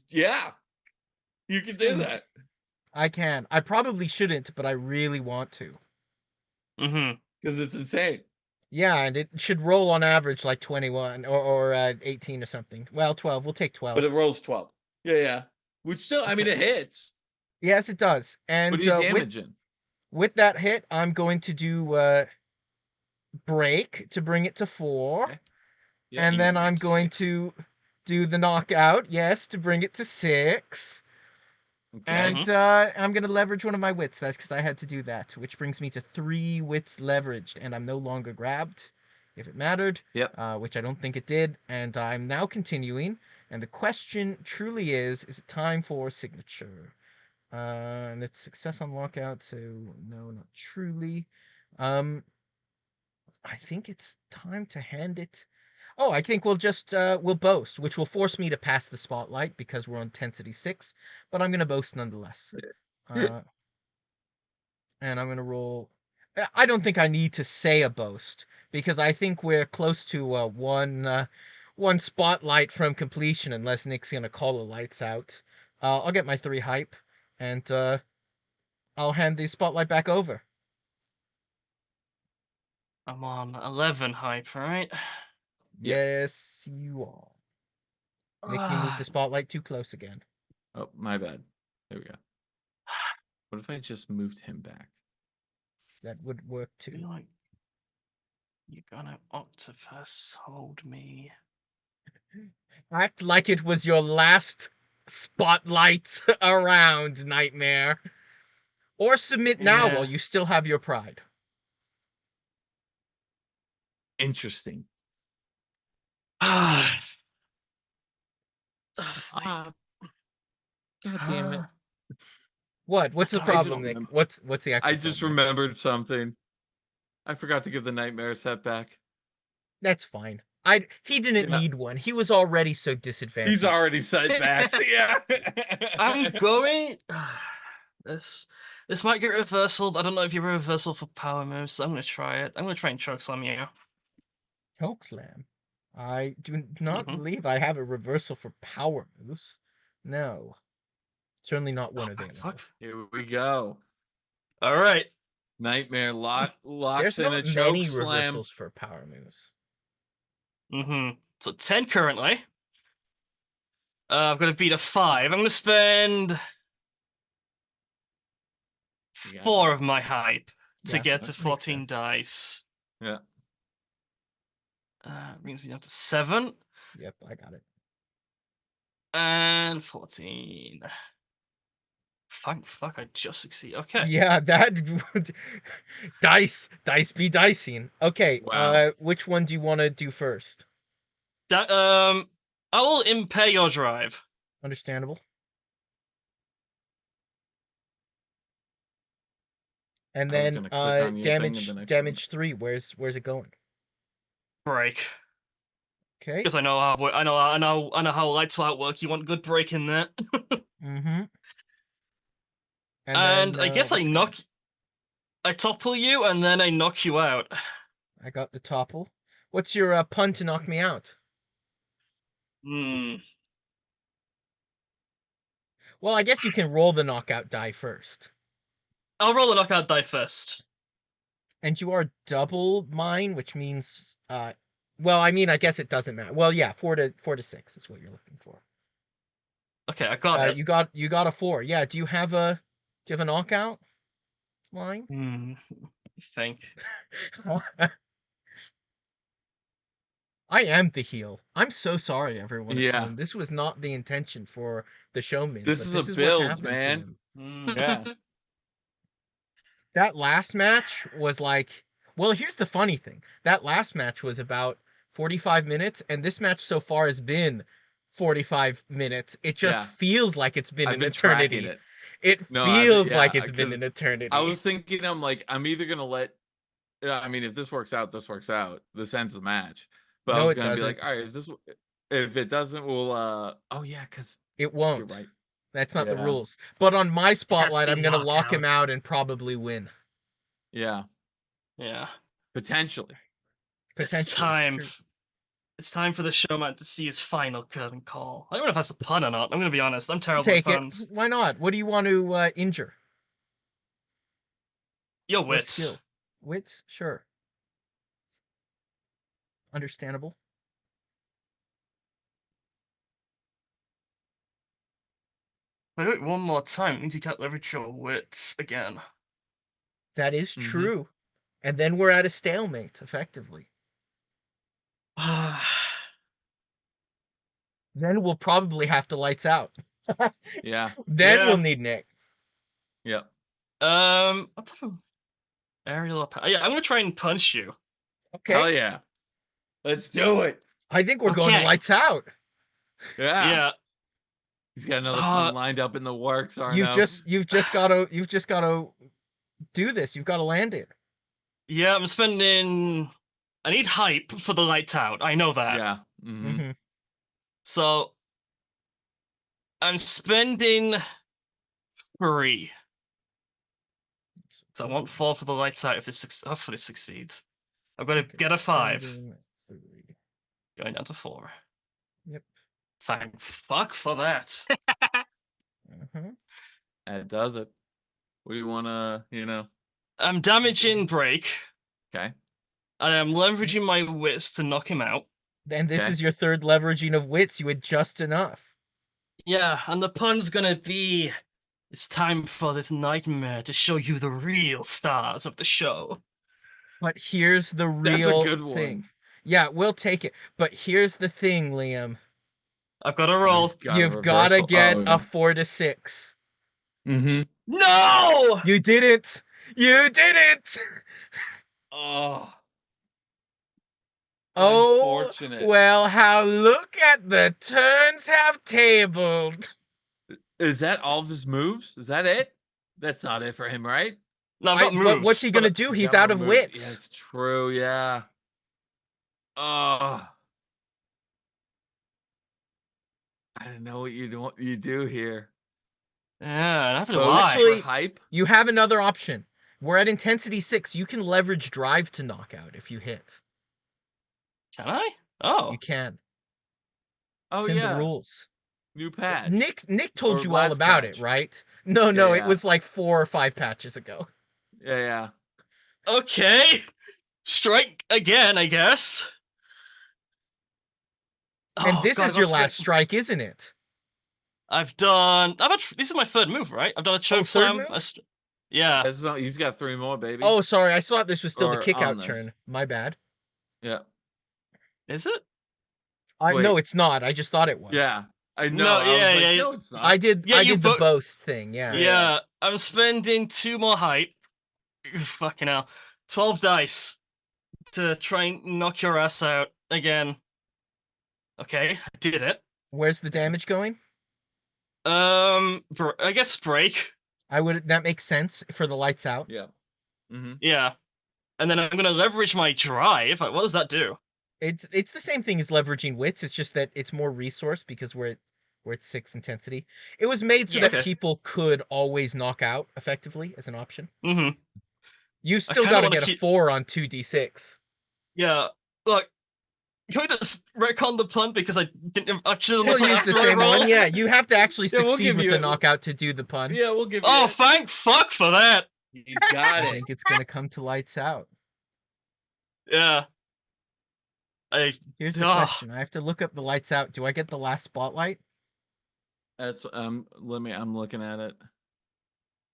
Yeah, you can do that. I can. I probably shouldn't, but I really want to. Mm-hmm. Because it's insane. Yeah, and it should roll on average like 21 or 18 or something. Well, 12. We'll take 12. But it rolls 12. Yeah. Which still, I mean, Okay. it hits. Yes, it does. And What are you damaging? with that hit, I'm going to do break to bring it to 4. Okay. Yeah, And you then can bring I'm it to going 6. to do the knockout, yes, to bring it to 6. Okay. And I'm going to leverage one of my wits. That's because I had to do that, which brings me to 3 wits leveraged, and I'm no longer grabbed, if it mattered. Yep. Which I don't think it did. And I'm now continuing. And the question truly is it time for signature? And it's success on lockout, so no, not truly. I think it's time to hand it. Oh, I think we'll boast, which will force me to pass the spotlight because we're on intensity 6, but I'm gonna boast nonetheless. And I'm gonna roll. I don't think I need to say a boast because I think we're close to one spotlight from completion, unless Nick's gonna call the lights out. I'll get my 3 hype, and I'll hand the spotlight back over. I'm on 11 hype, right? Yep. Yes, you are. Nick, you moved the spotlight too close again. Oh, my bad. There we go. What if I just moved him back? That would work too. Like, you're gonna octopus hold me. Act like it was your last spotlight around, Nightmare. Or submit now Yeah. while you still have your pride. Interesting. Ah. God damn it. What? What's the I problem, just Nick? remem- What's the actual I just problem, Nick? remembered something. I forgot to give the nightmare set back. That's fine. He didn't Yeah. need one. He was already so disadvantaged. He's already set back. Yeah. I'm going. This might get reversal. I don't know if you reversal for power moves. So I'm gonna try it. I'm gonna try and chokeslam you. Chokeslam. I do not Mhm. believe I have a reversal for power moves. No. Certainly not one Oh, available. fuck. Here we go. All right. Nightmare locks There's in not a choke many slam. reversals for power moves. So 10 currently. I've got to beat a 5. I'm gonna spend You got 4 it. of my hype to Yeah, get that to makes 14 sense. dice. Yeah. Brings me down to 7 Yep, I got it. and 14. Fuck! I just succeed. Okay. Yeah, that dice be dicing. Okay, Wow. which one do you want to do first? That I will impair your drive. Understandable. And I was then gonna click on your thing and then I damage 3. Where's it going? Break. Okay. Because I know how lights out work. You want good break in there. Mm-hmm. And then I guess what's coming? I topple you and then I knock you out. I got the topple. What's your pun to knock me out? Hmm. Well, I guess you can roll the knockout die first. I'll roll a knockout die first. And you are double mine, which means well, I mean, I guess it doesn't matter. Well, yeah, 4 to 6 is what you're looking for. Okay, I got it. You got a 4. Yeah, do you have a knockout line? I think. I am the heel. I'm so sorry, everyone at Yeah. home. This was not the intention for the showman. This but is this a is build, what's happened to man. him. Yeah. That last match was like, well, here's the funny thing. That last match was about 45 minutes, and this match so far has been 45 minutes. It just feels like it's been I've an been eternity. tracking it. It No, feels like it's been an 'cause eternity. I was thinking, I'm like, I'm either gonna let. I mean, if this works out, this works out. This ends the match. But I No, was it gonna be doesn't. like, all right, if it doesn't, we'll. Oh yeah, because It won't. you're right. That's not the Yeah. rules. But on my It has to spotlight, be I'm gonna lock him knockout. out and probably win. Yeah, Yeah. potentially. It's time. true. It's time for the showman to see his final curtain call. I don't know if that's a pun or not. I'm gonna be honest. I'm terrible at Take it. puns. Why not? What do you want to injure? Your What wits. skill? Wits? Sure. understandable. If I do it one more time, it means you can't leverage your wits again. That is true. And then we're at a stalemate, effectively. Then we'll probably have to lights out. Yeah. Then Yeah. we'll need Nick. Yep. What type of aerial? Yeah, I'm gonna try and punch you. Okay. Hell yeah. Let's do it. I think we're going to Okay. lights out. Yeah. He's got another pun lined up in the works, Arnoux. You've just gotta do this. You've gotta land it. Yeah, I'm spending. I need hype for the lights out. I know that. Yeah. Mm-hmm. So I'm spending 3. So I want 4 for the lights out if this hopefully this succeeds. I've got to get a 5. Going down to 4. Yep. Thank fuck for that. That does it. What do you want to, I'm damaging break. Okay. And I'm leveraging my wits to knock him out. And this is your third leveraging of wits. You had just enough. Yeah, and the pun's gonna be, it's time for this nightmare to show you the real stars of the show. But here's the real That's a good thing. one. Yeah, we'll take it. But here's the thing, Liam. I've got to roll. You've got to get a 4 to 6. No! You did it! You did it! Oh. Oh, Unfortunate. well, how look at the turns have tabled. Is that all of his moves? Is that it? That's not it for him, right? No, I've got moves. What's he gonna do? He's out of wits. Yeah, it's true, yeah. Oh. I don't know what you do here. Yeah, I have to Boast lie. Actually, for hype? You have another option. We're at intensity 6. You can leverage drive to knockout if you hit. Can I? Oh. You can. Oh, it's in yeah. the rules. New patch. Nick told Or you all last about patch. it, right? No, Yeah. it was like 4 or 5 patches ago. Yeah. Okay. Strike again, I guess. And this is your last strike, isn't it? I've done. This is my 3rd move, right? I've done a choke slam. Yeah. He's got 3 more, baby. Oh, sorry. I thought this was still the Or kick out on this. turn. My bad. Yeah. Is it? No, it's not. I just thought it was. Yeah. I know. No, I was like, yeah. no, it's not. I did the boast thing, Yeah. yeah. I'm spending 2 more hype. Fucking hell. 12 dice to try and knock your ass out again. Okay, I did it. Where's the damage going? I guess break. That makes sense for the lights out. Yeah. Yeah. And then I'm gonna leverage my drive. What does that do? It's the same thing as leveraging wits. It's just that it's more resource because we're at 6 intensity. It was made so that people could always knock out effectively as an option. You still got to get a 4 on 2d6. Yeah. Look, can we just retcon the pun because I didn't actually We'll use the same one. Yeah, you have to actually succeed with the knockout to do the pun. Yeah, we'll give you Oh, thank fuck for that. He's got it. I think it's going to come to lights out. Yeah. Here's the question. I have to look up the lights out. Do I get the last spotlight? That's I'm looking at it.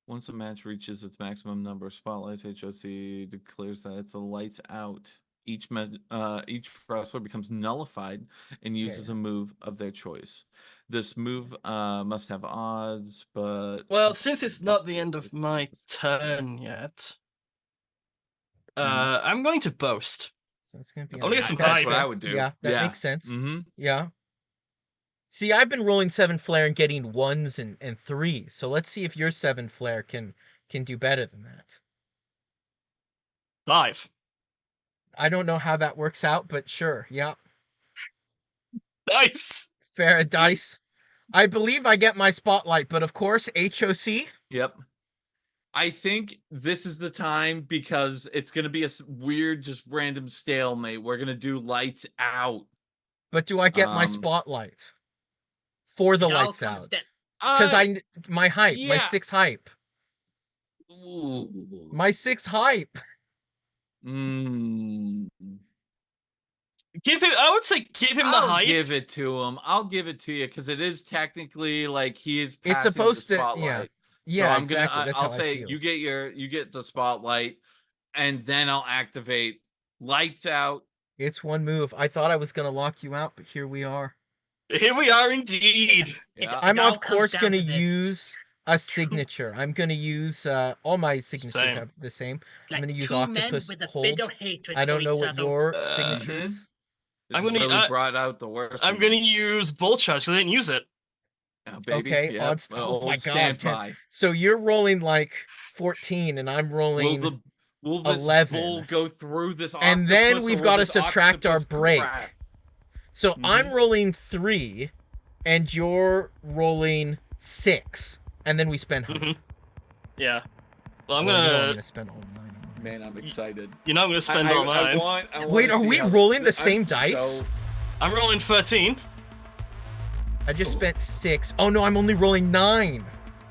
Once a match reaches its maximum number of spotlights, HOC declares that it's a lights out. Each wrestler becomes nullified and uses a move of their choice. This move must have odds, but since it's not the end of my turn yet, I'm going to boast. So it's going to be. Only get some That's hype. what I would do. Yeah, that makes sense. Mm-hmm. Yeah. See, I've been rolling 7 flare and getting 1s and 3s. So let's see if your 7 flare can do better than that. 5. I don't know how that works out, but sure. Yeah. Nice. Fair dice. I believe I get my spotlight, but of course, HOC. Yep. I think this is the time because it's going to be a weird, just random stalemate. We're going to do lights out. But do I get my spotlight for the lights out? Because my hype, my 6 hype. Ooh. My 6 hype. Give him. I would say give him the I'll hype. give it to him. I'll give it to you because it is technically like he is It's passing supposed the to, spotlight. yeah, so I'm exactly. gonna. That's I'll how I say feel. you get the spotlight, and then I'll activate lights out. It's one move. I thought I was gonna lock you out, but here we are. Here we are indeed. Yeah. I'm It all of comes course down gonna to this. use a signature. I'm gonna use all my signatures Same. have the same. I'm Like gonna use 2 men octopus with a hold. bitter hatred I don't for know each what other. your Uh, signature mhm. is. This I'm has gonna- really brought out the worst. I'm in gonna me. use bull charge, so they didn't use it. Oh, baby. Okay, Yep. odds. Well, Oh my old god, 10. standby. So you're rolling like 14, and I'm rolling. Will this 11. bull go through this octopus? And then we've got to this subtract our octopus break. crack? So I'm Mhm. rolling 3, and you're rolling 6, and then we spend hype. Mhm. Yeah. Well, I'm Well, you know I'm gonna. gonna spend all 9 on Man, I'm excited. You know I'm gonna spend all mine. I Wait, wanna are see we how- rolling the I'm same dice? so- I'm rolling 13. I just spent 6. Oh no, I'm only rolling 9.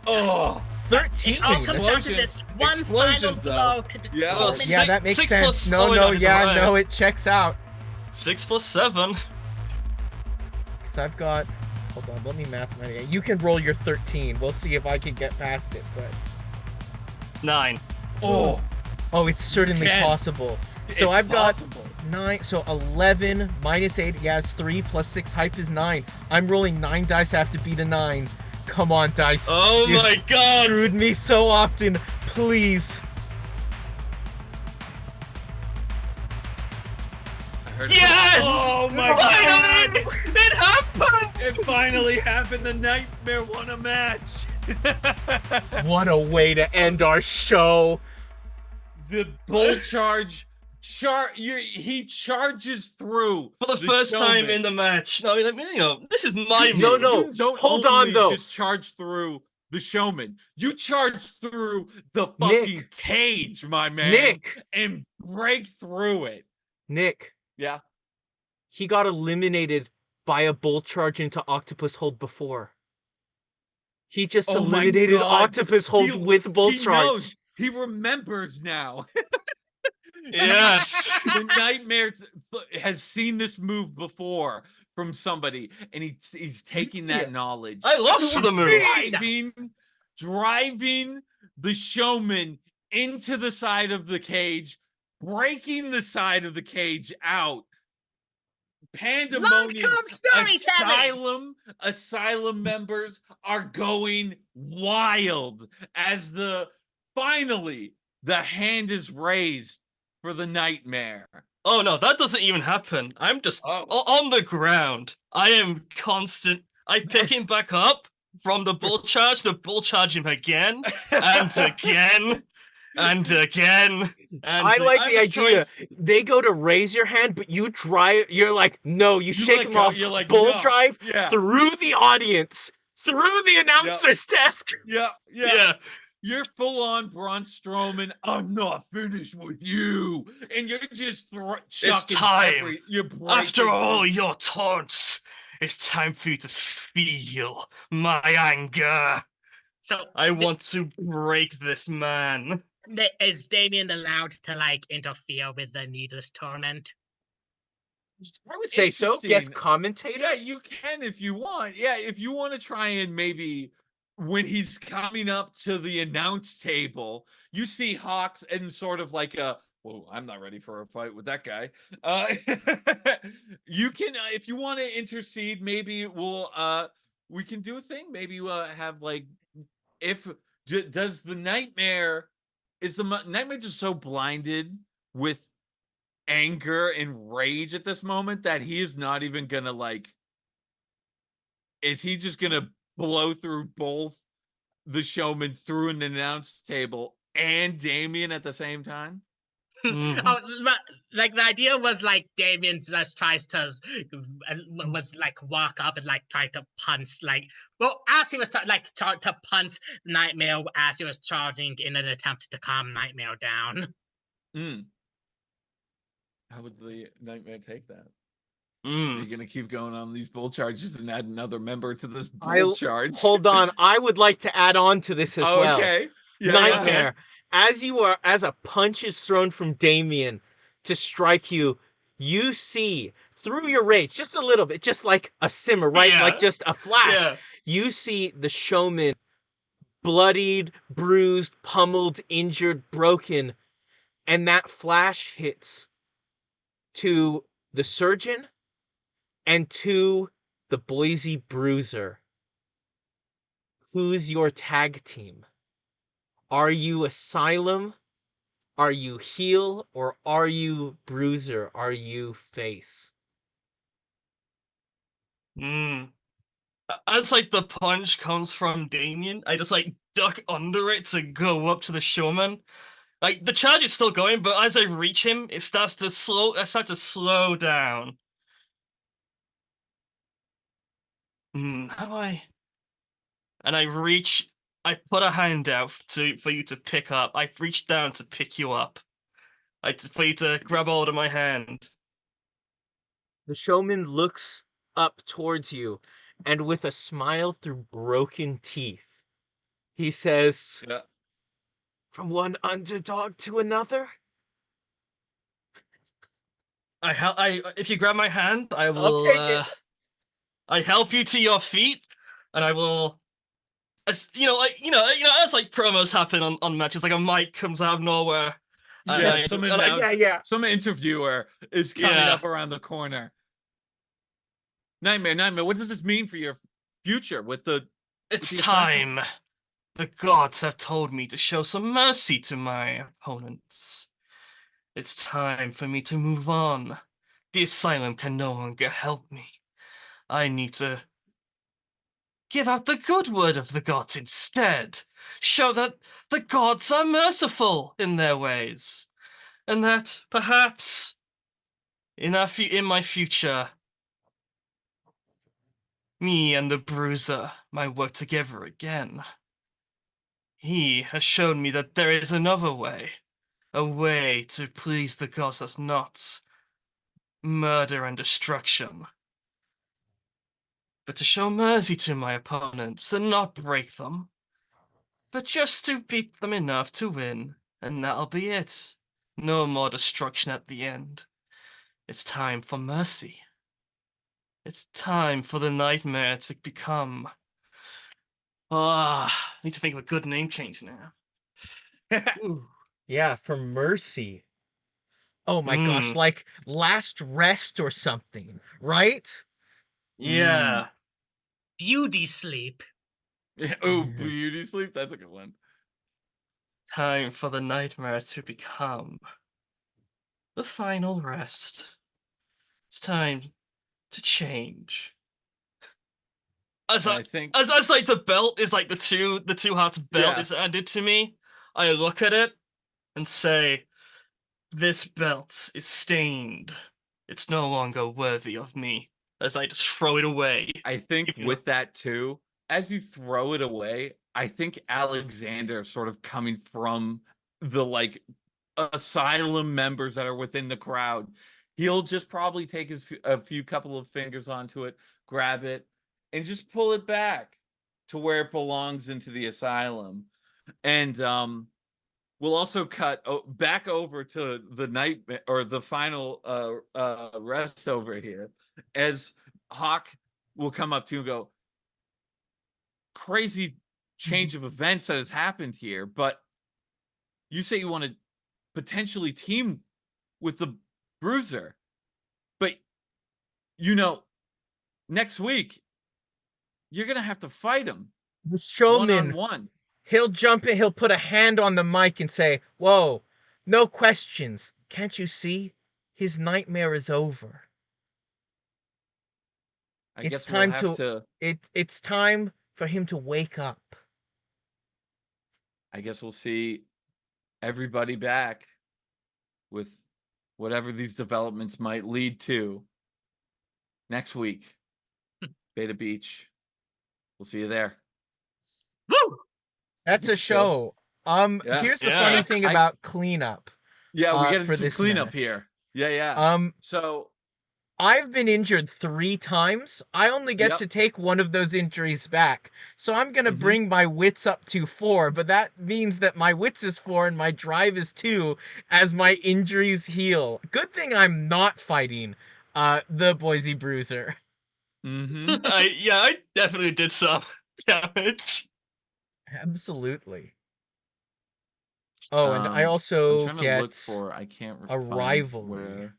Oh, 13. It all comes down to Explosion- this one final explosions, blow though. to the Yeah. Well, moment. Yeah, that makes 6 sense. plus- No, oh, no, no, yeah, right. no, it checks out. 6 plus 7. Because I've got. Hold on, let me mathematically. You can roll your 13. We'll see if I can get past it. But 9. oh, oh, it's certainly can. possible. So it's I've got possible. 9. So 11 minus 8. Yeah, it's 3 plus 6. Hype is 9. I'm rolling 9 dice. I have to beat a 9. Come on, dice. Oh You my god! screwed me so often. Please. I heard Yes! Oh my Finally! god! It happened! It finally happened. The Nightmare won a match. What a way to end our show. The bull charge. He charges through For the first time Showman. in the match. No, I mean, you know, this is my No, move. no. You don't hold only on, though. just charge through the Showman. You charge through the fucking cage, my man. Nick. And break through it. Nick. Yeah. He got eliminated by a bull charge into octopus hold before. He just Oh my eliminated God. octopus hold He- with bull he charge. knows. He remembers now. Yes. The Nightmare has seen this move before from somebody, and he's taking that knowledge. I lost the move. Driving the Showman into the side of the cage, breaking the side of the cage out. Pandemonium. Long-term storytelling. Asylum members are going wild as finally the hand is raised for the Nightmare. Oh no, that doesn't even happen. I'm just on the ground. I am constant. I pick him back up from the bull charge to bull charge him again and again and again. And I like the I'm just idea. trying- They go to raise your hand, but you drive. You're like, no, you shake let him go. off. You're like, bull no. drive Yeah. through the audience, through the announcer's desk. Yeah. Yeah. You're full on Braun Strowman. I'm not finished with you, and you're just chucking time. You're After breaking all through. your taunts, it's time for you to feel my anger. So I want to break this man. is Damien allowed to like interfere with the needless torment? I would say so. Guest Interesting. commentator. Yeah, you can if you want. Yeah, if you want to try and maybe when he's coming up to the announce table, you see Hawks and sort of like well, I'm not ready for a fight with that guy. You can, if you want to intercede, maybe we can do a thing. Maybe we'll have like, does the Nightmare, is the Nightmare just so blinded with anger and rage at this moment that he is not even gonna like, is he just gonna blow through both the Showman through an announce table and Damien at the same time? Mhm. Oh, like the idea was like Damien just tries to was like walk up and like try to punch as he was to punch Nightmare as he was charging in an attempt to calm Nightmare down. How would the Nightmare take that? Mm. Are you gonna keep going on these bull charges and add another member to this bull charge? Hold on. I would like to add on to this as well. Okay. Yeah, Nightmare. As a punch is thrown from Damien to strike you, you see through your rage, just a little bit, just like a simmer, right? Yeah. Like just a flash. Yeah. You see the showman bloodied, bruised, pummeled, injured, broken, and that flash hits to the surgeon and to the Boise Bruiser. Who's your tag team? Are you Asylum? Are you heel? Or are you Bruiser? Are you face? As like the punch comes from Damien, I just like duck under it to go up to the showman. Like the charge is still going, but as I reach him, it starts to slow. I start to slow down. How do I? And I reach. I put a hand out for you to pick up. I reach down to pick you up. For you to grab hold of my hand. The showman looks up towards you, and with a smile through broken teeth, he says, Yeah. "From one underdog to another?" If you grab my hand, I I'll will. take it. I help you to your feet, and I will. As as like promos happen on matches, like a mic comes out of nowhere. Yes. Some interviewer is coming Yeah. up around the corner. Nightmare, what does this mean for your future with the... It's the time. The gods have told me to show some mercy to my opponents. It's time for me to move on. The asylum can no longer help me. I need to give out the good word of the gods instead. Show that the gods are merciful in their ways. And that perhaps in my future, me and the Bruiser might work together again. He has shown me that there is another way. A way to please the gods that's not murder and destruction. But to show mercy to my opponents and not break them. But just to beat them enough to win, and that'll be it. No more destruction at the end. It's time for mercy. It's time for the nightmare to become... I need to think of a good name change now. Ooh. Yeah, for mercy. Oh my gosh, like Last Rest or something, right? Yeah. Beauty sleep. Oh, beauty sleep? That's a good one. Time for the nightmare to become the final rest. It's time to change. As I think as like the belt is like the two hearts belt is handed to me, I look at it and say, "This belt is stained. It's no longer worthy of me." As I just throw it away. I think with that too, as you throw it away, I think Alexander sort of coming from the like asylum members that are within the crowd, he'll just probably take a few couple of fingers onto it, grab it, and just pull it back to where it belongs into the asylum. And we'll also cut back over to the nightmare or the final rest over here, as Hawk will come up to you and go, "Crazy change of events that has happened here, but you say you want to potentially team with the Bruiser, but next week you're gonna have to fight him The showman, one-on-one." he'll jump in, he'll put a hand on the mic and say, "Whoa, no questions. Can't you see? His nightmare is over. It's time it's time for him to wake up." I guess we'll see everybody back with whatever these developments might lead to next week. Beta Beach. We'll see you there. Woo! That's a show. Here's the funny thing about cleanup. Yeah, we got for some this cleanup match. here. Yeah. So I've been injured 3 times. I only get to take one of those injuries back. So I'm going to bring my wits up to 4, but that means that my wits is 4 and my drive is 2 as my injuries heal. Good thing I'm not fighting The Boise Bruiser. Mm-hmm. I definitely did some damage. Absolutely. Oh, and I I'm also trying to look get for. I can't a find rivalry. where.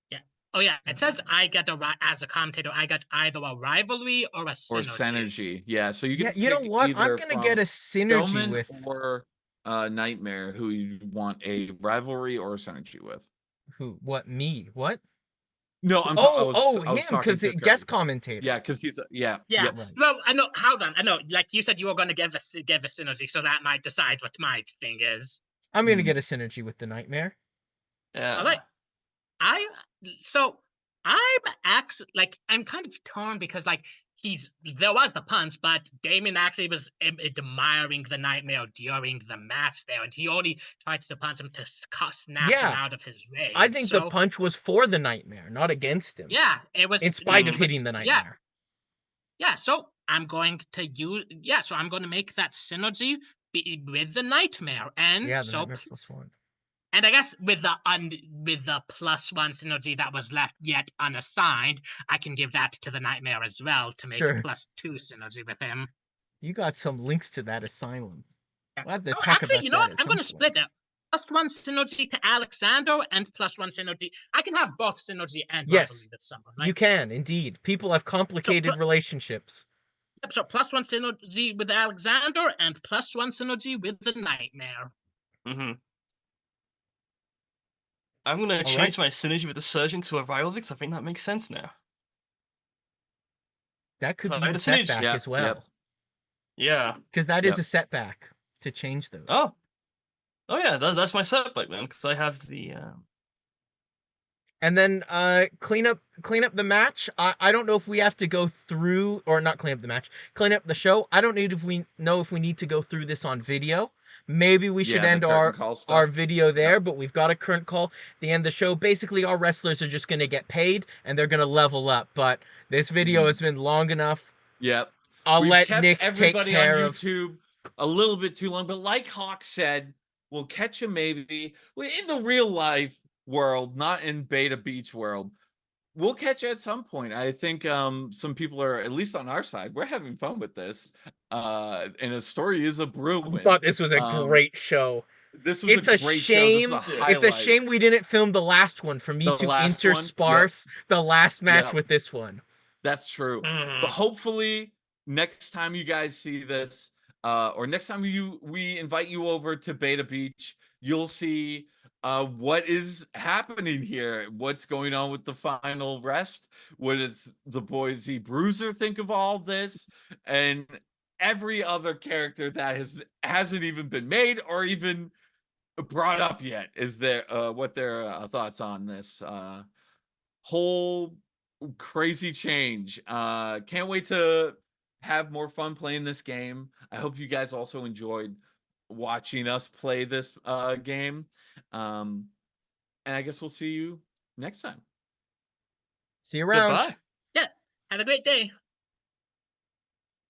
Yeah. Oh yeah. It says I get as a commentator, I get either a rivalry or a synergy. Or synergy. Yeah. So you Yeah, get to you know pick what? I'm either gonna get from a synergy Showman with or Nightmare, who you want a rivalry or synergy with. who? What? Me? What? No, I Oh, was him, talking because to guest Kirby. commentator. Yeah, because he's Yeah. Yep. Right. Well, I know. Hold on. I know. Like you said, you were going to give a synergy, so that might decide what my thing is. I'm gonna get a synergy with the Nightmare. Yeah. All right. So I'm actually like I'm kind of torn because like there was the punch, but Damien actually was admiring the Nightmare during the match there, and he only tried to punch him to snap him out of his rage. I think the punch was for the Nightmare, not against him. Yeah, it was in spite of hitting the Nightmare. Yeah, so I'm going to use so I'm going to make that synergy with the Nightmare, and the Nightmare +1. And I guess with the +1 synergy that was left yet unassigned, I can give that to the Nightmare as well to make +2 synergy with him. You got some links to that asylum. Yeah. We'll have to talk actually, about you know that what? I'm going to split it. +1 synergy to Alexander and +1 synergy. I can have both synergy and rivalry with someone, right? You can, indeed. People have complicated relationships. Yep, so +1 synergy with Alexander and +1 synergy with the Nightmare. Mm-hmm. I'm going to change my synergy with the Surgeon to a rivalry because I think that makes sense now. That could be the setback as well. Yeah. Because that is a setback to change those. Oh yeah, that's my setback then, because I have the... And then clean up the match. I don't know if we have to go through, or not clean up the match, clean up the show. I don't know if we need to go through this on video. Maybe we should end our video there, but we've got a current call. The end of the show, basically our wrestlers are just going to get paid and they're going to level up. But this video has been long enough. Yep. We've let kept Nick everybody take care on YouTube a little bit too long, but like Hawk said, we'll catch you maybe in the real life world, not in Beta Beach world. We'll catch you at some point. I think some people are, at least on our side, we're having fun with this. And a story is a brewing. I thought this was a great show. This was a great shame. Show. It's a shame we didn't film the last one for me to intersparse the last match with this one. That's true. But hopefully next time you guys see this, or next time we invite you over to Beta Beach, you'll see what is happening here, what's going on with the final rest, what does the Boise Bruiser think of all this, and every other character that hasn't even been made or even brought up yet. Is there what their thoughts on this whole crazy change. Can't wait to have more fun playing this game. I hope you guys also enjoyed watching us play this game. And I guess we'll see you next time. See you around. Goodbye. Yeah. Have a great day.